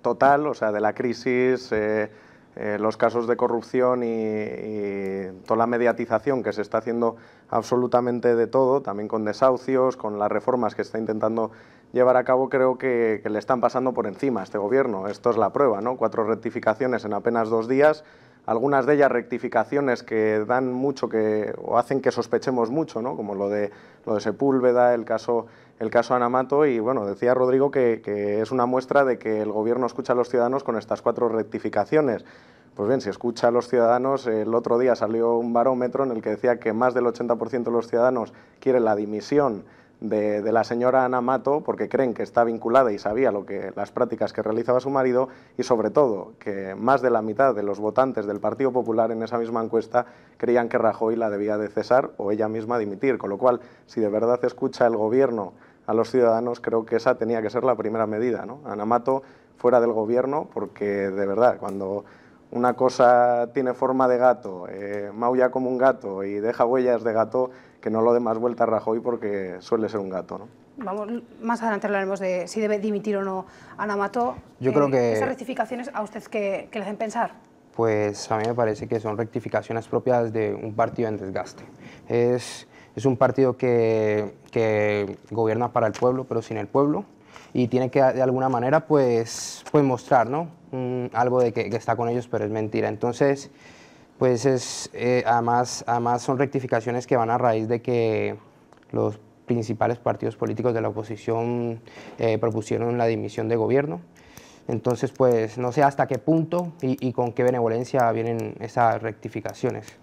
total, o sea, de la crisis, los casos de corrupción y toda la mediatización que se está haciendo absolutamente de todo, también con desahucios, con las reformas que está intentando llevar a cabo, creo que le están pasando por encima a este Gobierno. Esto es la prueba, ¿no? 4 rectificaciones en apenas 2 días, algunas de ellas rectificaciones que dan mucho o hacen que sospechemos mucho, ¿no? Como lo de Sepúlveda, el caso Ana Mato, y bueno, decía Rodrigo que es una muestra de que el Gobierno escucha a los ciudadanos con estas 4 rectificaciones. Pues bien, si escucha a los ciudadanos, el otro día salió un barómetro en el que decía que más del 80% de los ciudadanos quieren la dimisión de la señora Ana Mato porque creen que está vinculada y sabía las prácticas que realizaba su marido, y sobre todo que más de la mitad de los votantes del Partido Popular en esa misma encuesta creían que Rajoy la debía de cesar o ella misma dimitir, con lo cual, si de verdad escucha el Gobierno a los ciudadanos, creo que esa tenía que ser la primera medida, ¿no? Ana Mato fuera del Gobierno, porque de verdad, cuando una cosa tiene forma de gato, maulla como un gato y deja huellas de gato, que no lo dé más vuelta a Rajoy porque suele ser un gato, ¿no? Vamos, más adelante hablaremos de si debe dimitir o no Ana Mato. Yo creo que... ¿Esas rectificaciones a usted qué le hacen pensar? Pues a mí me parece que son rectificaciones propias de un partido en desgaste. Es un partido que gobierna para el pueblo, pero sin el pueblo, y tiene que de alguna manera pues mostrar, ¿no? Algo de que está con ellos, pero es mentira. Entonces, pues además son rectificaciones que van a raíz de que los principales partidos políticos de la oposición propusieron la dimisión de gobierno. Entonces, pues no sé hasta qué punto y con qué benevolencia vienen esas rectificaciones.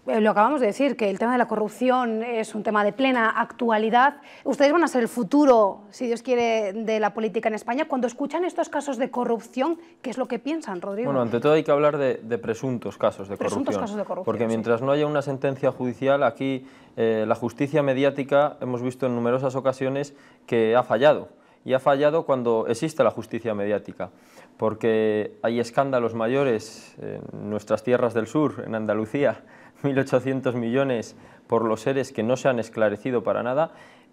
Lo acabamos de decir, que el tema de la corrupción es un tema de plena actualidad. Ustedes van a ser el futuro, si Dios quiere, de la política en España. Cuando escuchan estos casos de corrupción, ¿qué es lo que piensan, Rodrigo? Bueno, ante todo hay que hablar de presuntos casos de corrupción. Presuntos casos de corrupción, porque mientras no haya una sentencia judicial, aquí la justicia mediática hemos visto en numerosas ocasiones que ha fallado. Y ha fallado cuando existe la justicia mediática, porque hay escándalos mayores en nuestras tierras del sur, en Andalucía, 1.800 millones por los ERES que no se han esclarecido para nada,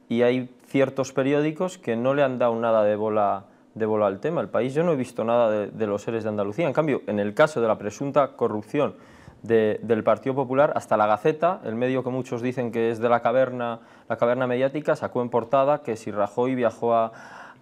y hay ciertos periódicos que no le han dado nada de bola al tema. El País, yo no he visto nada de los ERES de Andalucía. En cambio, en el caso de la presunta corrupción del Partido Popular, hasta la Gaceta, el medio que muchos dicen que es de la caverna mediática, sacó en portada que si Rajoy viajó a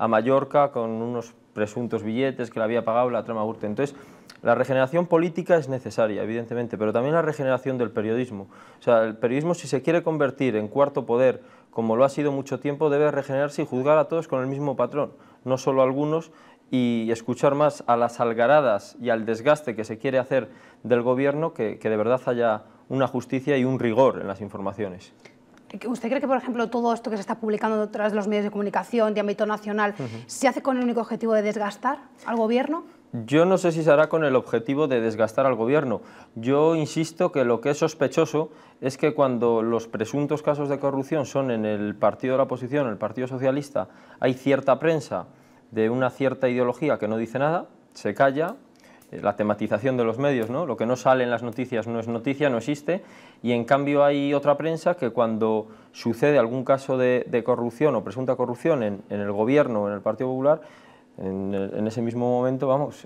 Mallorca con unos presuntos billetes que le había pagado la trama Gürtel. Entonces, la regeneración política es necesaria, evidentemente, pero también la regeneración del periodismo. O sea, el periodismo, si se quiere convertir en cuarto poder, como lo ha sido mucho tiempo, debe regenerarse y juzgar a todos con el mismo patrón, no solo a algunos, y escuchar más a las algaradas y al desgaste que se quiere hacer del Gobierno, que de verdad haya una justicia y un rigor en las informaciones. ¿Usted cree que, por ejemplo, todo esto que se está publicando a través de los medios de comunicación de ámbito nacional se hace con el único objetivo de desgastar al Gobierno? Yo no sé si se hará con el objetivo de desgastar al gobierno. Yo insisto que lo que es sospechoso es que cuando los presuntos casos de corrupción son en el partido de la oposición, el Partido Socialista, hay cierta prensa de una cierta ideología que no dice nada, se calla, la tematización de los medios, ¿no? Lo que no sale en las noticias no es noticia, no existe, y en cambio hay otra prensa que cuando sucede algún caso de corrupción o presunta corrupción en el gobierno o en el Partido Popular, en ese mismo momento, vamos,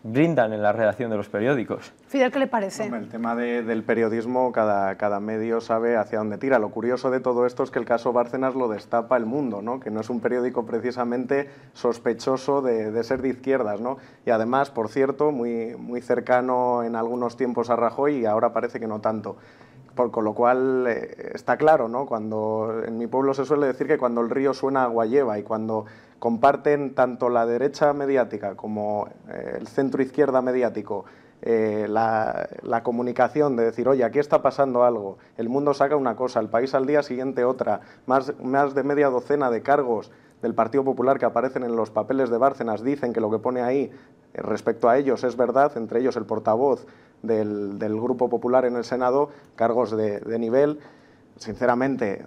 brindan en la redacción de los periódicos. Fidel, ¿qué le parece? Hombre, el tema del periodismo, cada medio sabe hacia dónde tira. Lo curioso de todo esto es que el caso Bárcenas lo destapa El Mundo, ¿no? Que no es un periódico precisamente sospechoso de ser de izquierdas, ¿no? Y además, por cierto, muy cercano en algunos tiempos a Rajoy y ahora parece que no tanto. Con lo cual está claro, ¿no? Cuando en mi pueblo se suele decir que cuando el río suena agua lleva, y cuando comparten tanto la derecha mediática como el centro izquierda mediático la comunicación de decir, oye, aquí está pasando algo, El Mundo saca una cosa, El País al día siguiente otra, más de media docena de cargos del Partido Popular que aparecen en los papeles de Bárcenas dicen que lo que pone ahí respecto a ellos es verdad, entre ellos el portavoz del Grupo Popular en el Senado, cargos de nivel. Sinceramente,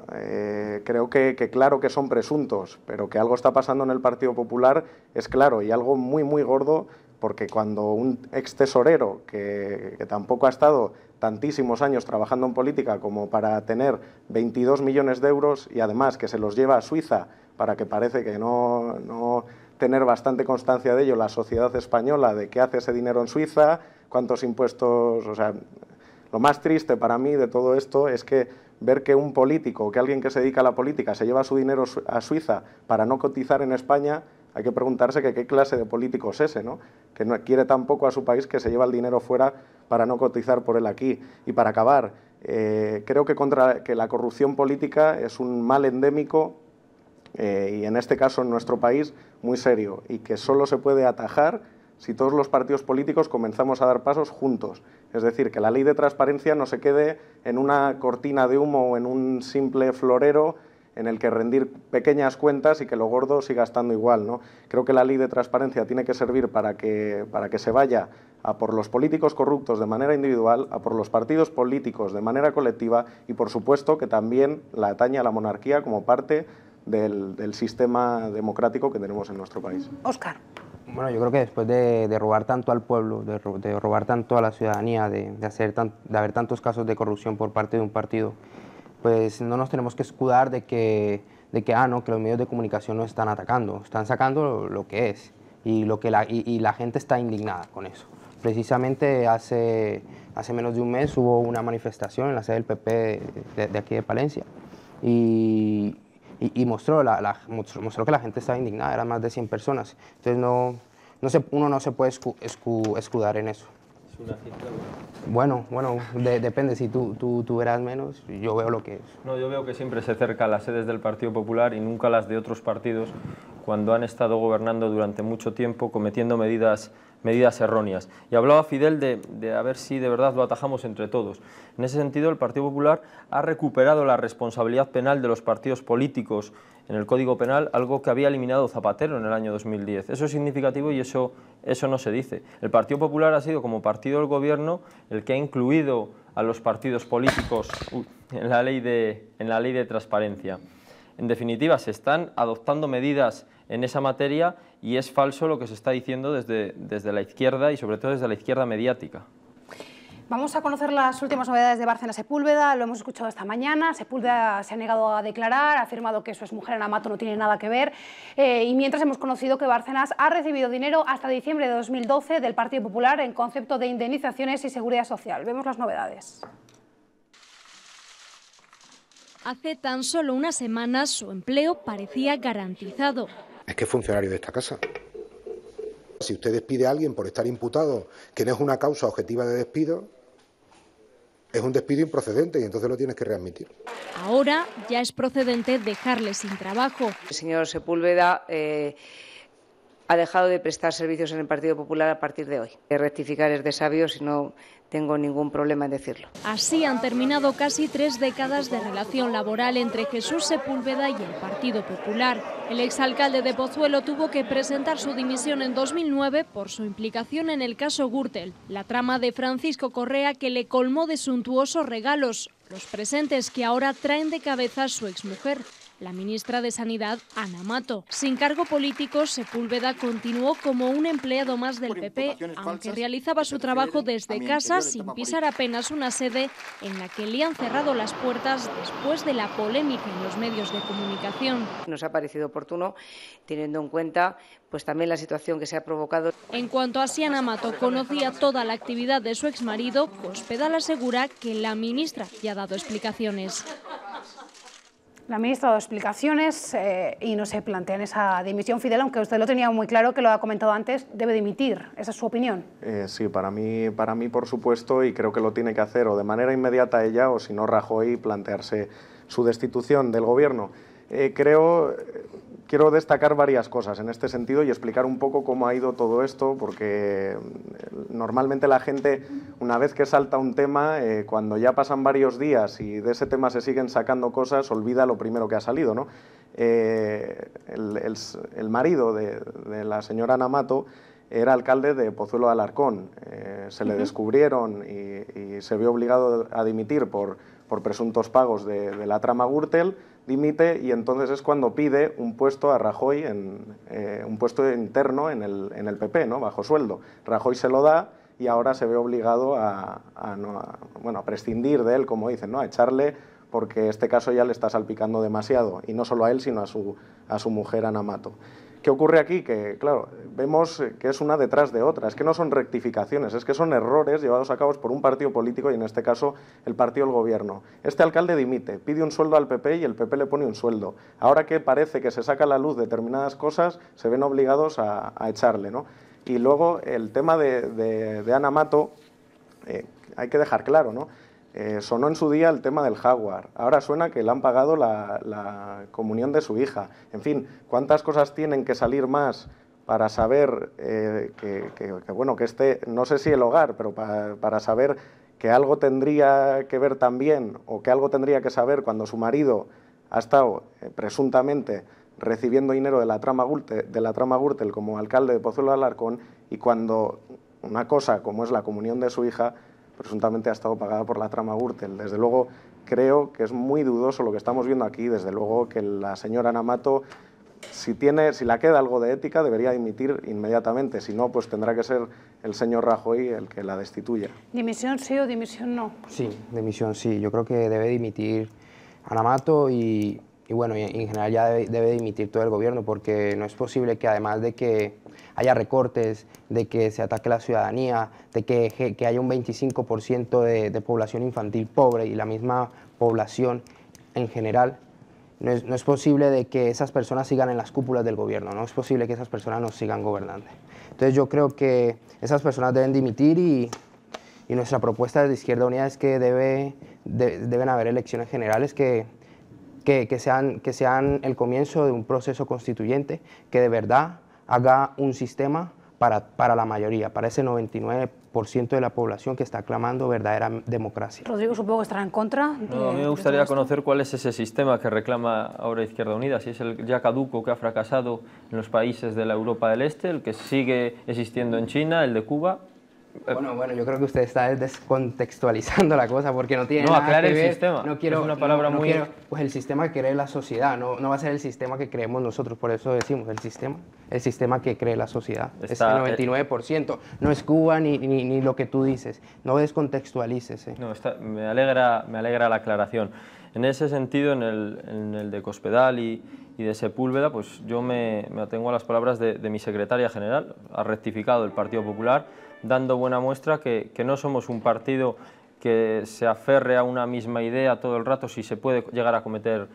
creo que claro que son presuntos, pero que algo está pasando en el Partido Popular es claro, y algo muy gordo, porque cuando un ex tesorero que tampoco ha estado tantísimos años trabajando en política como para tener 22 millones de euros y además que se los lleva a Suiza para que parece que no tener bastante constancia de ello la sociedad española, de qué hace ese dinero en Suiza, cuántos impuestos, o sea, lo más triste para mí de todo esto es que ver que un político, que alguien que se dedica a la política se lleva su dinero a Suiza para no cotizar en España, hay que preguntarse que qué clase de político es ese, ¿no? Que no quiere tampoco a su país, que se lleva el dinero fuera para no cotizar por él aquí. Y para acabar, creo que la corrupción política es un mal endémico y en este caso en nuestro país muy serio, y que solo se puede atajar si todos los partidos políticos comenzamos a dar pasos juntos. Es decir, que la ley de transparencia no se quede en una cortina de humo o en un simple florero en el que rendir pequeñas cuentas y que lo gordo siga estando igual, ¿no? Creo que la ley de transparencia tiene que servir para que se vaya a por los políticos corruptos de manera individual, a por los partidos políticos de manera colectiva y, por supuesto, que también la atañe a la monarquía como parte del sistema democrático que tenemos en nuestro país. Óscar. Bueno, yo creo que después de robar tanto al pueblo, de robar tanto a la ciudadanía, de haber tantos casos de corrupción por parte de un partido, pues no nos tenemos que escudar de que los medios de comunicación nos están atacando, están sacando lo que es y la gente está indignada con eso. Precisamente hace menos de un mes hubo una manifestación en la sede del PP de aquí de Palencia y mostró que la gente estaba indignada, eran más de 100 personas. Entonces uno no se puede escudar en eso. Es una cifra. Bueno, depende, si tú verás menos, yo veo lo que es. No, yo veo que siempre se cerca las sedes del Partido Popular y nunca las de otros partidos cuando han estado gobernando durante mucho tiempo cometiendo medidas erróneas. Y hablaba Fidel de a ver si de verdad lo atajamos entre todos. En ese sentido, el Partido Popular ha recuperado la responsabilidad penal de los partidos políticos en el Código Penal, algo que había eliminado Zapatero en el año 2010. Eso es significativo y eso no se dice. El Partido Popular ha sido, como partido del gobierno, el que ha incluido a los partidos políticos en la ley de transparencia. En definitiva, se están adoptando medidas en esa materia y es falso lo que se está diciendo desde la izquierda y sobre todo desde la izquierda mediática. Vamos a conocer las últimas novedades de Bárcenas Sepúlveda. Lo hemos escuchado esta mañana. Sepúlveda se ha negado a declarar, ha afirmado que su exmujer Ana Mato no tiene nada que ver. Y mientras hemos conocido que Bárcenas ha recibido dinero hasta diciembre de 2012 del Partido Popular en concepto de indemnizaciones y seguridad social. Vemos las novedades. Hace tan solo unas semanas su empleo parecía garantizado. Es que es funcionario de esta casa. Si usted despide a alguien por estar imputado, que no es una causa objetiva de despido, es un despido improcedente y entonces lo tienes que readmitir. Ahora ya es procedente dejarle sin trabajo. El señor Sepúlveda ha dejado de prestar servicios en el Partido Popular a partir de hoy. Rectificar es de sabios y no tengo ningún problema en decirlo. Así han terminado casi 3 décadas de relación laboral entre Jesús Sepúlveda y el Partido Popular. El exalcalde de Pozuelo tuvo que presentar su dimisión en 2009 por su implicación en el caso Gürtel, la trama de Francisco Correa que le colmó de suntuosos regalos, los presentes que ahora traen de cabeza a su exmujer, la ministra de Sanidad, Ana Mato. Sin cargo político, Sepúlveda continuó como un empleado más del PP, aunque realizaba su trabajo desde casa sin pisar apenas una sede en la que le han cerrado las puertas después de la polémica en los medios de comunicación. Nos ha parecido oportuno, teniendo en cuenta pues también la situación que se ha provocado. En cuanto a si Ana Mato conocía toda la actividad de su exmarido, Cospedal asegura que la ministra ya ha dado explicaciones. La ministra ha dado explicaciones y no se plantean esa dimisión. Fidel, aunque usted lo tenía muy claro, que lo ha comentado antes, debe dimitir. ¿Esa es su opinión? Sí, para mí por supuesto, y creo que lo tiene que hacer o de manera inmediata ella o si no Rajoy plantearse su destitución del gobierno. Quiero destacar varias cosas en este sentido y explicar un poco cómo ha ido todo esto, porque normalmente la gente, una vez que salta un tema, cuando ya pasan varios días y de ese tema se siguen sacando cosas, olvida lo primero que ha salido, ¿no? El marido de la señora Ana Mato era alcalde de Pozuelo de Alarcón. Se le descubrieron y se vio obligado a dimitir por presuntos pagos de la trama Gürtel, dimite y entonces es cuando pide un puesto a Rajoy, un puesto interno en el PP, ¿no? Bajo sueldo. Rajoy se lo da y ahora se ve obligado a prescindir de él, como dicen, ¿no? A echarle, porque este caso ya le está salpicando demasiado, y no solo a él, sino a su mujer Ana Mato. ¿Qué ocurre aquí? Que, claro, vemos que es una detrás de otra. Es que no son rectificaciones, es que son errores llevados a cabo por un partido político y, en este caso, el partido del gobierno. Este alcalde dimite, pide un sueldo al PP y el PP le pone un sueldo. Ahora que parece que se saca a la luz determinadas cosas, se ven obligados a echarle, ¿no? Y luego, el tema de Ana Mato, hay que dejar claro, ¿no? Sonó en su día el tema del Jaguar, ahora suena que le han pagado la comunión de su hija. En fin, ¿cuántas cosas tienen que salir más para saber que este, no sé si el hogar, pero para saber que algo tendría que ver también, o que algo tendría que saber cuando su marido ha estado presuntamente recibiendo dinero de la trama Gürtel como alcalde de Pozuelo de Alarcón, y cuando una cosa como es la comunión de su hija presuntamente ha estado pagada por la trama Gürtel? Desde luego creo que es muy dudoso lo que estamos viendo aquí. Desde luego que la señora Ana Mato, si la queda algo de ética, debería dimitir inmediatamente. Si no, pues tendrá que ser el señor Rajoy el que la destituya. ¿Dimisión sí o dimisión no? Sí, dimisión sí. Yo creo que debe dimitir Ana Mato y bueno, en general ya debe dimitir todo el gobierno, porque no es posible que, además de que haya recortes, de que se ataque la ciudadanía, de que haya un 25% de población infantil pobre y la misma población en general, no es posible de que esas personas sigan en las cúpulas del gobierno, no es posible que esas personas nos sigan gobernando. Entonces yo creo que esas personas deben dimitir y nuestra propuesta desde Izquierda Unida es que deben haber elecciones generales que sean el comienzo de un proceso constituyente que de verdad haga un sistema para la mayoría, para ese 99% de la población que está clamando verdadera democracia. Rodrigo, supongo que estará en contra. A mí me gustaría conocer cuál es ese sistema que reclama ahora Izquierda Unida, si es el ya caduco que ha fracasado en los países de la Europa del Este, el que sigue existiendo en China, el de Cuba. Bueno, yo creo que usted está descontextualizando la cosa, porque no tiene nada aclare que ver. El sistema. No quiero, es una palabra muy... pues el sistema que cree la sociedad, no va a ser el sistema que creemos nosotros, por eso decimos el sistema que cree la sociedad. Es el 99%, no es Cuba ni lo que tú dices, no descontextualices. No, me alegra la aclaración. En ese sentido, en el de Cospedal y de Sepúlveda, pues yo me atengo a las palabras de mi secretaria general. Ha rectificado el Partido Popular, dando buena muestra que no somos un partido que se aferre a una misma idea todo el rato si se puede llegar a cometer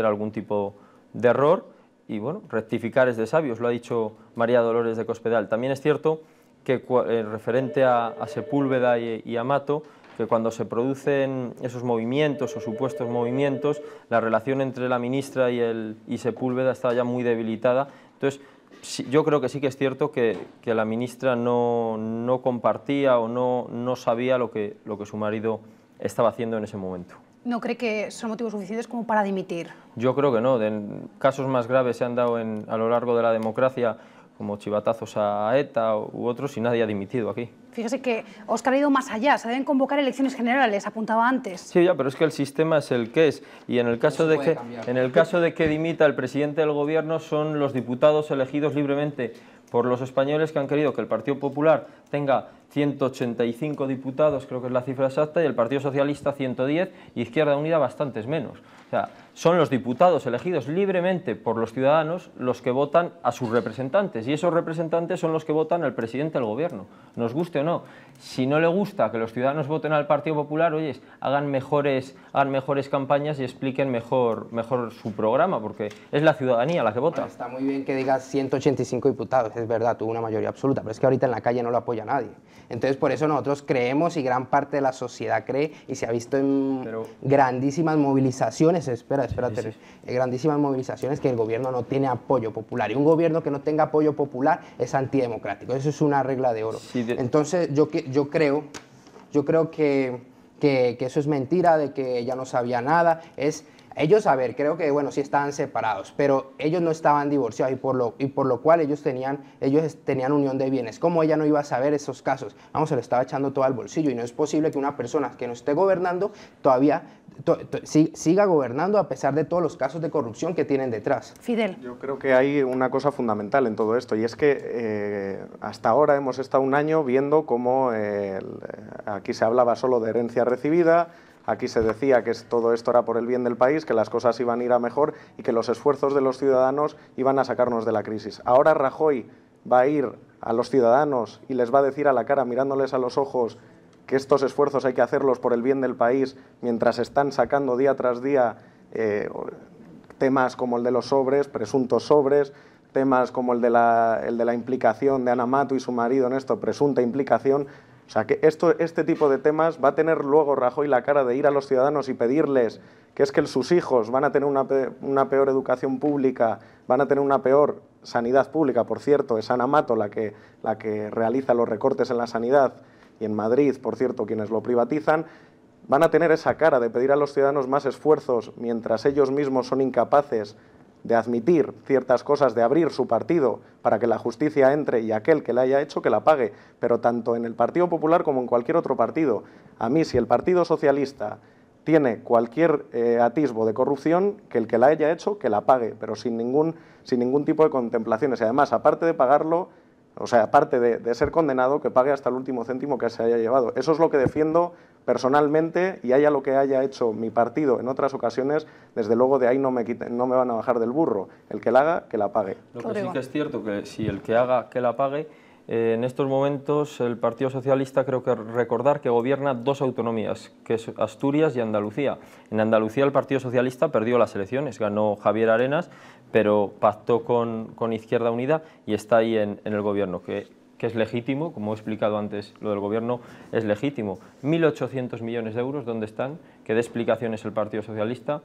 algún tipo de error, y bueno, rectificar es de sabios, lo ha dicho María Dolores de Cospedal. También es cierto que referente a Sepúlveda y a Mato, que cuando se producen esos movimientos o supuestos movimientos, la relación entre la ministra y Sepúlveda está ya muy debilitada. Entonces, sí, yo creo que sí que es cierto que la ministra no compartía o no sabía lo que su marido estaba haciendo en ese momento. ¿No cree que son motivos suficientes como para dimitir? Yo creo que no. En casos más graves se han dado a lo largo de la democracia, como chivatazos a ETA u otros, y nadie ha dimitido aquí. Fíjese que Óscar ha ido más allá, se deben convocar elecciones generales, apuntaba antes. Sí, ya, pero es que el sistema es el que es, y en el caso de que dimita el presidente del gobierno son los diputados elegidos libremente por los españoles que han querido que el Partido Popular tenga 185 diputados, creo que es la cifra exacta, y el Partido Socialista 110, y Izquierda Unida bastantes menos. O sea, son los diputados elegidos libremente por los ciudadanos los que votan a sus representantes, y esos representantes son los que votan al presidente del gobierno, nos guste o no. Si no le gusta que los ciudadanos voten al Partido Popular, oye, hagan mejores campañas y expliquen mejor su programa, porque es la ciudadanía la que vota. Bueno, está muy bien que digas 185 diputados, es verdad, tuvo una mayoría absoluta, pero es que ahorita en la calle no lo apoya nadie. Entonces, por eso nosotros creemos, y gran parte de la sociedad cree, y se ha visto en grandísimas movilizaciones, grandísimas movilizaciones, que el gobierno no tiene apoyo popular, y un gobierno que no tenga apoyo popular es antidemocrático, eso es una regla de oro. Sí, entonces, yo creo que eso es mentira, de que ella no sabía nada, ellos, a ver, creo que, bueno, sí estaban separados, pero ellos no estaban divorciados, y por lo cual ellos tenían unión de bienes. ¿Cómo ella no iba a saber esos casos? Vamos, se lo estaba echando todo al bolsillo, y no es posible que una persona que no esté gobernando todavía siga gobernando a pesar de todos los casos de corrupción que tienen detrás. Fidel. Yo creo que hay una cosa fundamental en todo esto, y es que hasta ahora hemos estado un año viendo cómo aquí se hablaba solo de herencia recibida. Aquí se decía que todo esto era por el bien del país, que las cosas iban a ir a mejor y que los esfuerzos de los ciudadanos iban a sacarnos de la crisis. Ahora Rajoy va a ir a los ciudadanos y les va a decir a la cara, mirándoles a los ojos, que estos esfuerzos hay que hacerlos por el bien del país, mientras están sacando día tras día temas como el de los sobres, presuntos sobres, temas como el de la implicación de Ana Mato y su marido en esto, presunta implicación. O sea, que este tipo de temas va a tener luego Rajoy la cara de ir a los ciudadanos y pedirles que es que sus hijos van a tener una peor educación pública, van a tener una peor sanidad pública. Por cierto, es Ana Mato la que realiza los recortes en la sanidad, y en Madrid, por cierto, quienes lo privatizan. Van a tener esa cara de pedir a los ciudadanos más esfuerzos mientras ellos mismos son incapaces de admitir ciertas cosas, de abrir su partido para que la justicia entre y aquel que la haya hecho que la pague, pero tanto en el Partido Popular como en cualquier otro partido. A mí, si el Partido Socialista tiene cualquier atisbo de corrupción, que el que la haya hecho que la pague, pero sin ningún tipo de contemplaciones, y además, aparte de pagarlo, o sea, aparte de ser condenado, que pague hasta el último céntimo que se haya llevado. Eso es lo que defiendo personalmente, y haya lo que haya hecho mi partido en otras ocasiones, desde luego de ahí no me van a bajar del burro. El que la haga, que la pague. Lo que sí que es cierto, que si el que haga, que la pague, en estos momentos el Partido Socialista creo que recordar que gobierna dos autonomías, que es Asturias y Andalucía. En Andalucía el Partido Socialista perdió las elecciones, ganó Javier Arenas, pero pactó con Izquierda Unida y está ahí en el gobierno, que es legítimo, como he explicado antes, lo del gobierno es legítimo. 1.800 millones de euros, ¿dónde están? Que dé explicaciones el Partido Socialista.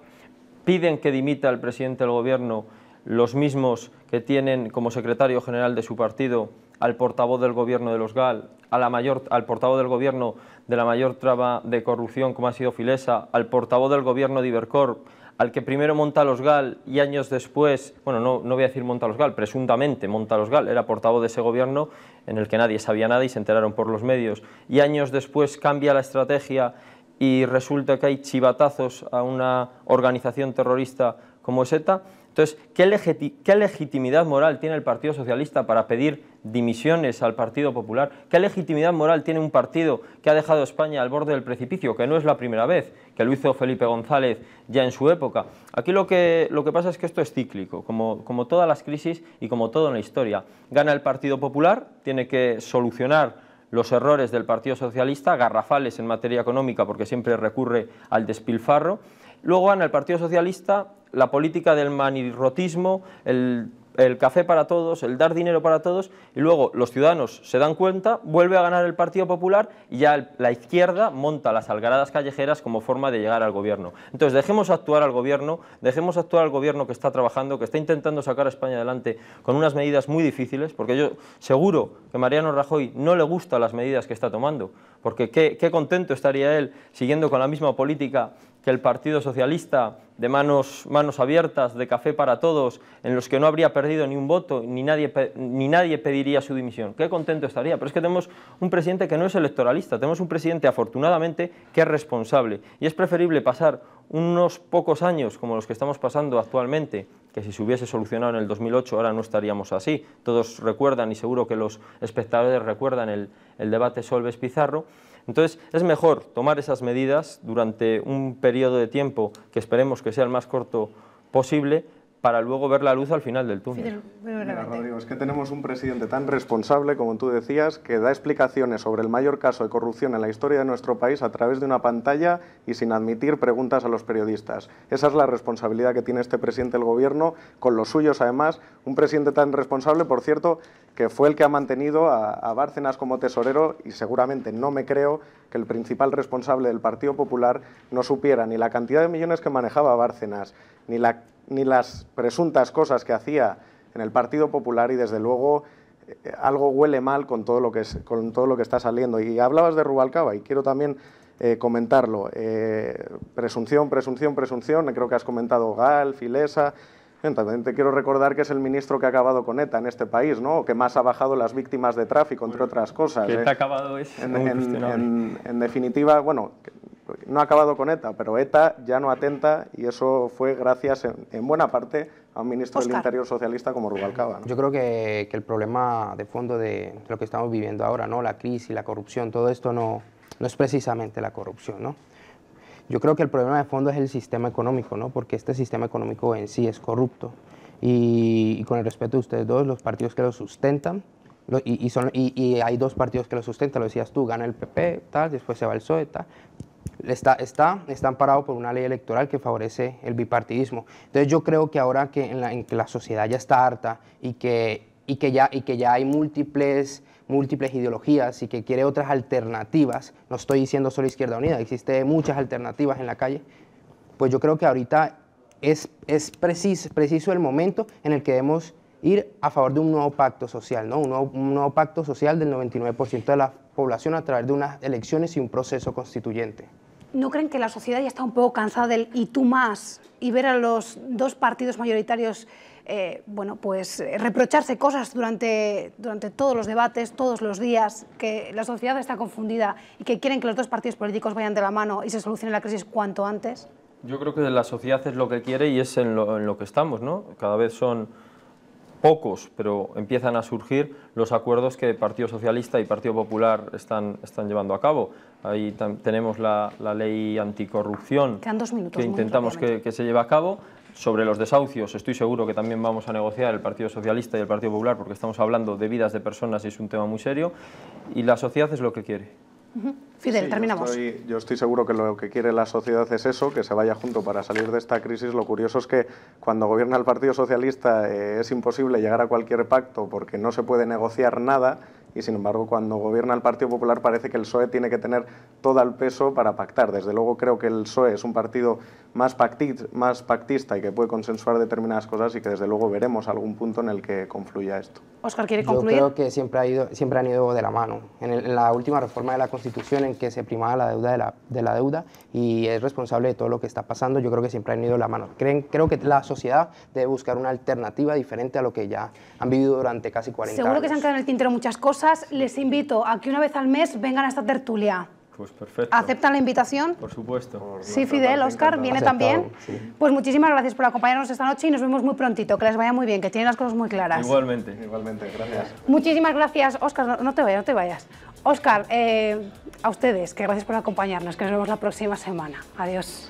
Piden que dimita el presidente del gobierno, los mismos que tienen como secretario general de su partido al portavoz del gobierno de los GAL, al portavoz del gobierno de la mayor trama de corrupción como ha sido Filesa, al portavoz del gobierno de Ibercorp, al que primero monta los GAL y años después, bueno, no voy a decir monta los GAL, presuntamente monta los GAL, era portavoz de ese gobierno en el que nadie sabía nada y se enteraron por los medios, y años después cambia la estrategia y resulta que hay chivatazos a una organización terrorista como es ETA. Entonces, ¿qué legitimidad moral tiene el Partido Socialista para pedir dimisiones al Partido Popular? ¿Qué legitimidad moral tiene un partido que ha dejado a España al borde del precipicio, que no es la primera vez, que lo hizo Felipe González ya en su época? Aquí lo que pasa es que esto es cíclico, como todas las crisis y como todo en la historia. Gana el Partido Popular, tiene que solucionar los errores del Partido Socialista, garrafales en materia económica porque siempre recurre al despilfarro. Luego gana el Partido Socialista, la política del manirrotismo, el el café para todos, el dar dinero para todos, y luego los ciudadanos se dan cuenta, vuelve a ganar el Partido Popular y ya la izquierda monta las algaradas callejeras como forma de llegar al gobierno. Entonces dejemos actuar al gobierno que está trabajando, que está intentando sacar a España adelante con unas medidas muy difíciles, porque yo seguro que Mariano Rajoy no le gustan las medidas que está tomando, porque qué contento estaría él siguiendo con la misma política que el Partido Socialista, de manos abiertas, de café para todos, en los que no habría perdido ni un voto, ni nadie pediría su dimisión. Qué contento estaría. Pero es que tenemos un presidente que no es electoralista, tenemos un presidente, afortunadamente, que es responsable. Y es preferible pasar unos pocos años, como los que estamos pasando actualmente, que si se hubiese solucionado en el 2008 ahora no estaríamos así. Todos recuerdan, y seguro que los espectadores recuerdan, el debate Solbes-Pizarro. Entonces, es mejor tomar esas medidas durante un periodo de tiempo que esperemos que sea el más corto posible, para luego ver la luz al final del túnel. Mira, Rodrigo, es que tenemos un presidente tan responsable, como tú decías, que da explicaciones sobre el mayor caso de corrupción en la historia de nuestro país a través de una pantalla y sin admitir preguntas a los periodistas. Esa es la responsabilidad que tiene este presidente del Gobierno, con los suyos además. Un presidente tan responsable, por cierto, que fue el que ha mantenido a Bárcenas como tesorero, y seguramente no me creo que el principal responsable del Partido Popular no supiera ni la cantidad de millones que manejaba Bárcenas, ni las presuntas cosas que hacía en el Partido Popular, y desde luego algo huele mal con todo lo que está saliendo. Y hablabas de Rubalcaba y quiero también comentarlo. Presunción, creo que has comentado Gal, Filesa. También te quiero recordar que es el ministro que ha acabado con ETA en este país, ¿no? Que más ha bajado las víctimas de tráfico, entre otras cosas. Que ETA ha acabado es en definitiva, bueno, no ha acabado con ETA, pero ETA ya no atenta, y eso fue gracias en buena parte a un ministro del Interior socialista como Rubalcaba, ¿no? Yo creo que el problema de fondo de lo que estamos viviendo ahora, ¿no? La crisis, la corrupción, todo esto no es precisamente la corrupción, ¿no? Yo creo que el problema de fondo es el sistema económico, ¿no? Porque este sistema económico en sí es corrupto. Y con el respeto de ustedes dos, los partidos que lo sustentan, y hay dos partidos que lo sustentan, lo decías tú, gana el PP, tal, después se va el PSOE, tal. Está amparado por una ley electoral que favorece el bipartidismo. Entonces yo creo que ahora en que la sociedad ya está harta y que ya hay múltiples ideologías y que quiere otras alternativas, no estoy diciendo solo Izquierda Unida, existen muchas alternativas en la calle, pues yo creo que ahorita es preciso el momento en el que debemos ir a favor de un nuevo pacto social, ¿no? Un nuevo pacto social del 99% de la población a través de unas elecciones y un proceso constituyente. ¿No creen que la sociedad ya está un poco cansada del y tú más, y ver a los dos partidos mayoritarios bueno, pues reprocharse cosas durante todos los debates, todos los días, que la sociedad está confundida y que quieren que los dos partidos políticos vayan de la mano y se solucione la crisis cuanto antes? Yo creo que la sociedad es lo que quiere y es en lo que estamos, ¿no? Cada vez son pocos, pero empiezan a surgir los acuerdos que Partido Socialista y Partido Popular están llevando a cabo. Ahí tenemos la ley anticorrupción. Quedan 2 minutos, que intentamos que se lleve a cabo. Sobre los desahucios estoy seguro que también vamos a negociar el Partido Socialista y el Partido Popular, porque estamos hablando de vidas de personas y es un tema muy serio, y la sociedad es lo que quiere. Fidel, terminamos. Yo estoy seguro que lo que quiere la sociedad es eso, que se vaya junto para salir de esta crisis. Lo curioso es que cuando gobierna el Partido Socialista es imposible llegar a cualquier pacto porque no se puede negociar nada, y sin embargo cuando gobierna el Partido Popular parece que el PSOE tiene que tener todo el peso para pactar. Desde luego creo que el PSOE es un partido más pactista y que puede consensuar determinadas cosas, y que desde luego veremos algún punto en el que confluya esto. Óscar, ¿quiere concluir? Yo creo que siempre han ido de la mano. En la última reforma de la Constitución, en que se primaba la deuda de la deuda, y es responsable de todo lo que está pasando, yo creo que siempre han ido de la mano. Creo que la sociedad debe buscar una alternativa diferente a lo que ya han vivido durante casi 40 años. Seguro que se han quedado en el tintero muchas cosas. Les invito a que una vez al mes vengan a esta tertulia. Pues perfecto. ¿Aceptan la invitación? Por supuesto. Sí, Fidel, Óscar, ¿viene también? Sí. Pues muchísimas gracias por acompañarnos esta noche y nos vemos muy prontito. Que les vaya muy bien, que tienen las cosas muy claras. Igualmente. Igualmente, gracias. Muchísimas gracias, Óscar. No te vayas. Óscar, a ustedes, que gracias por acompañarnos, que nos vemos la próxima semana. Adiós.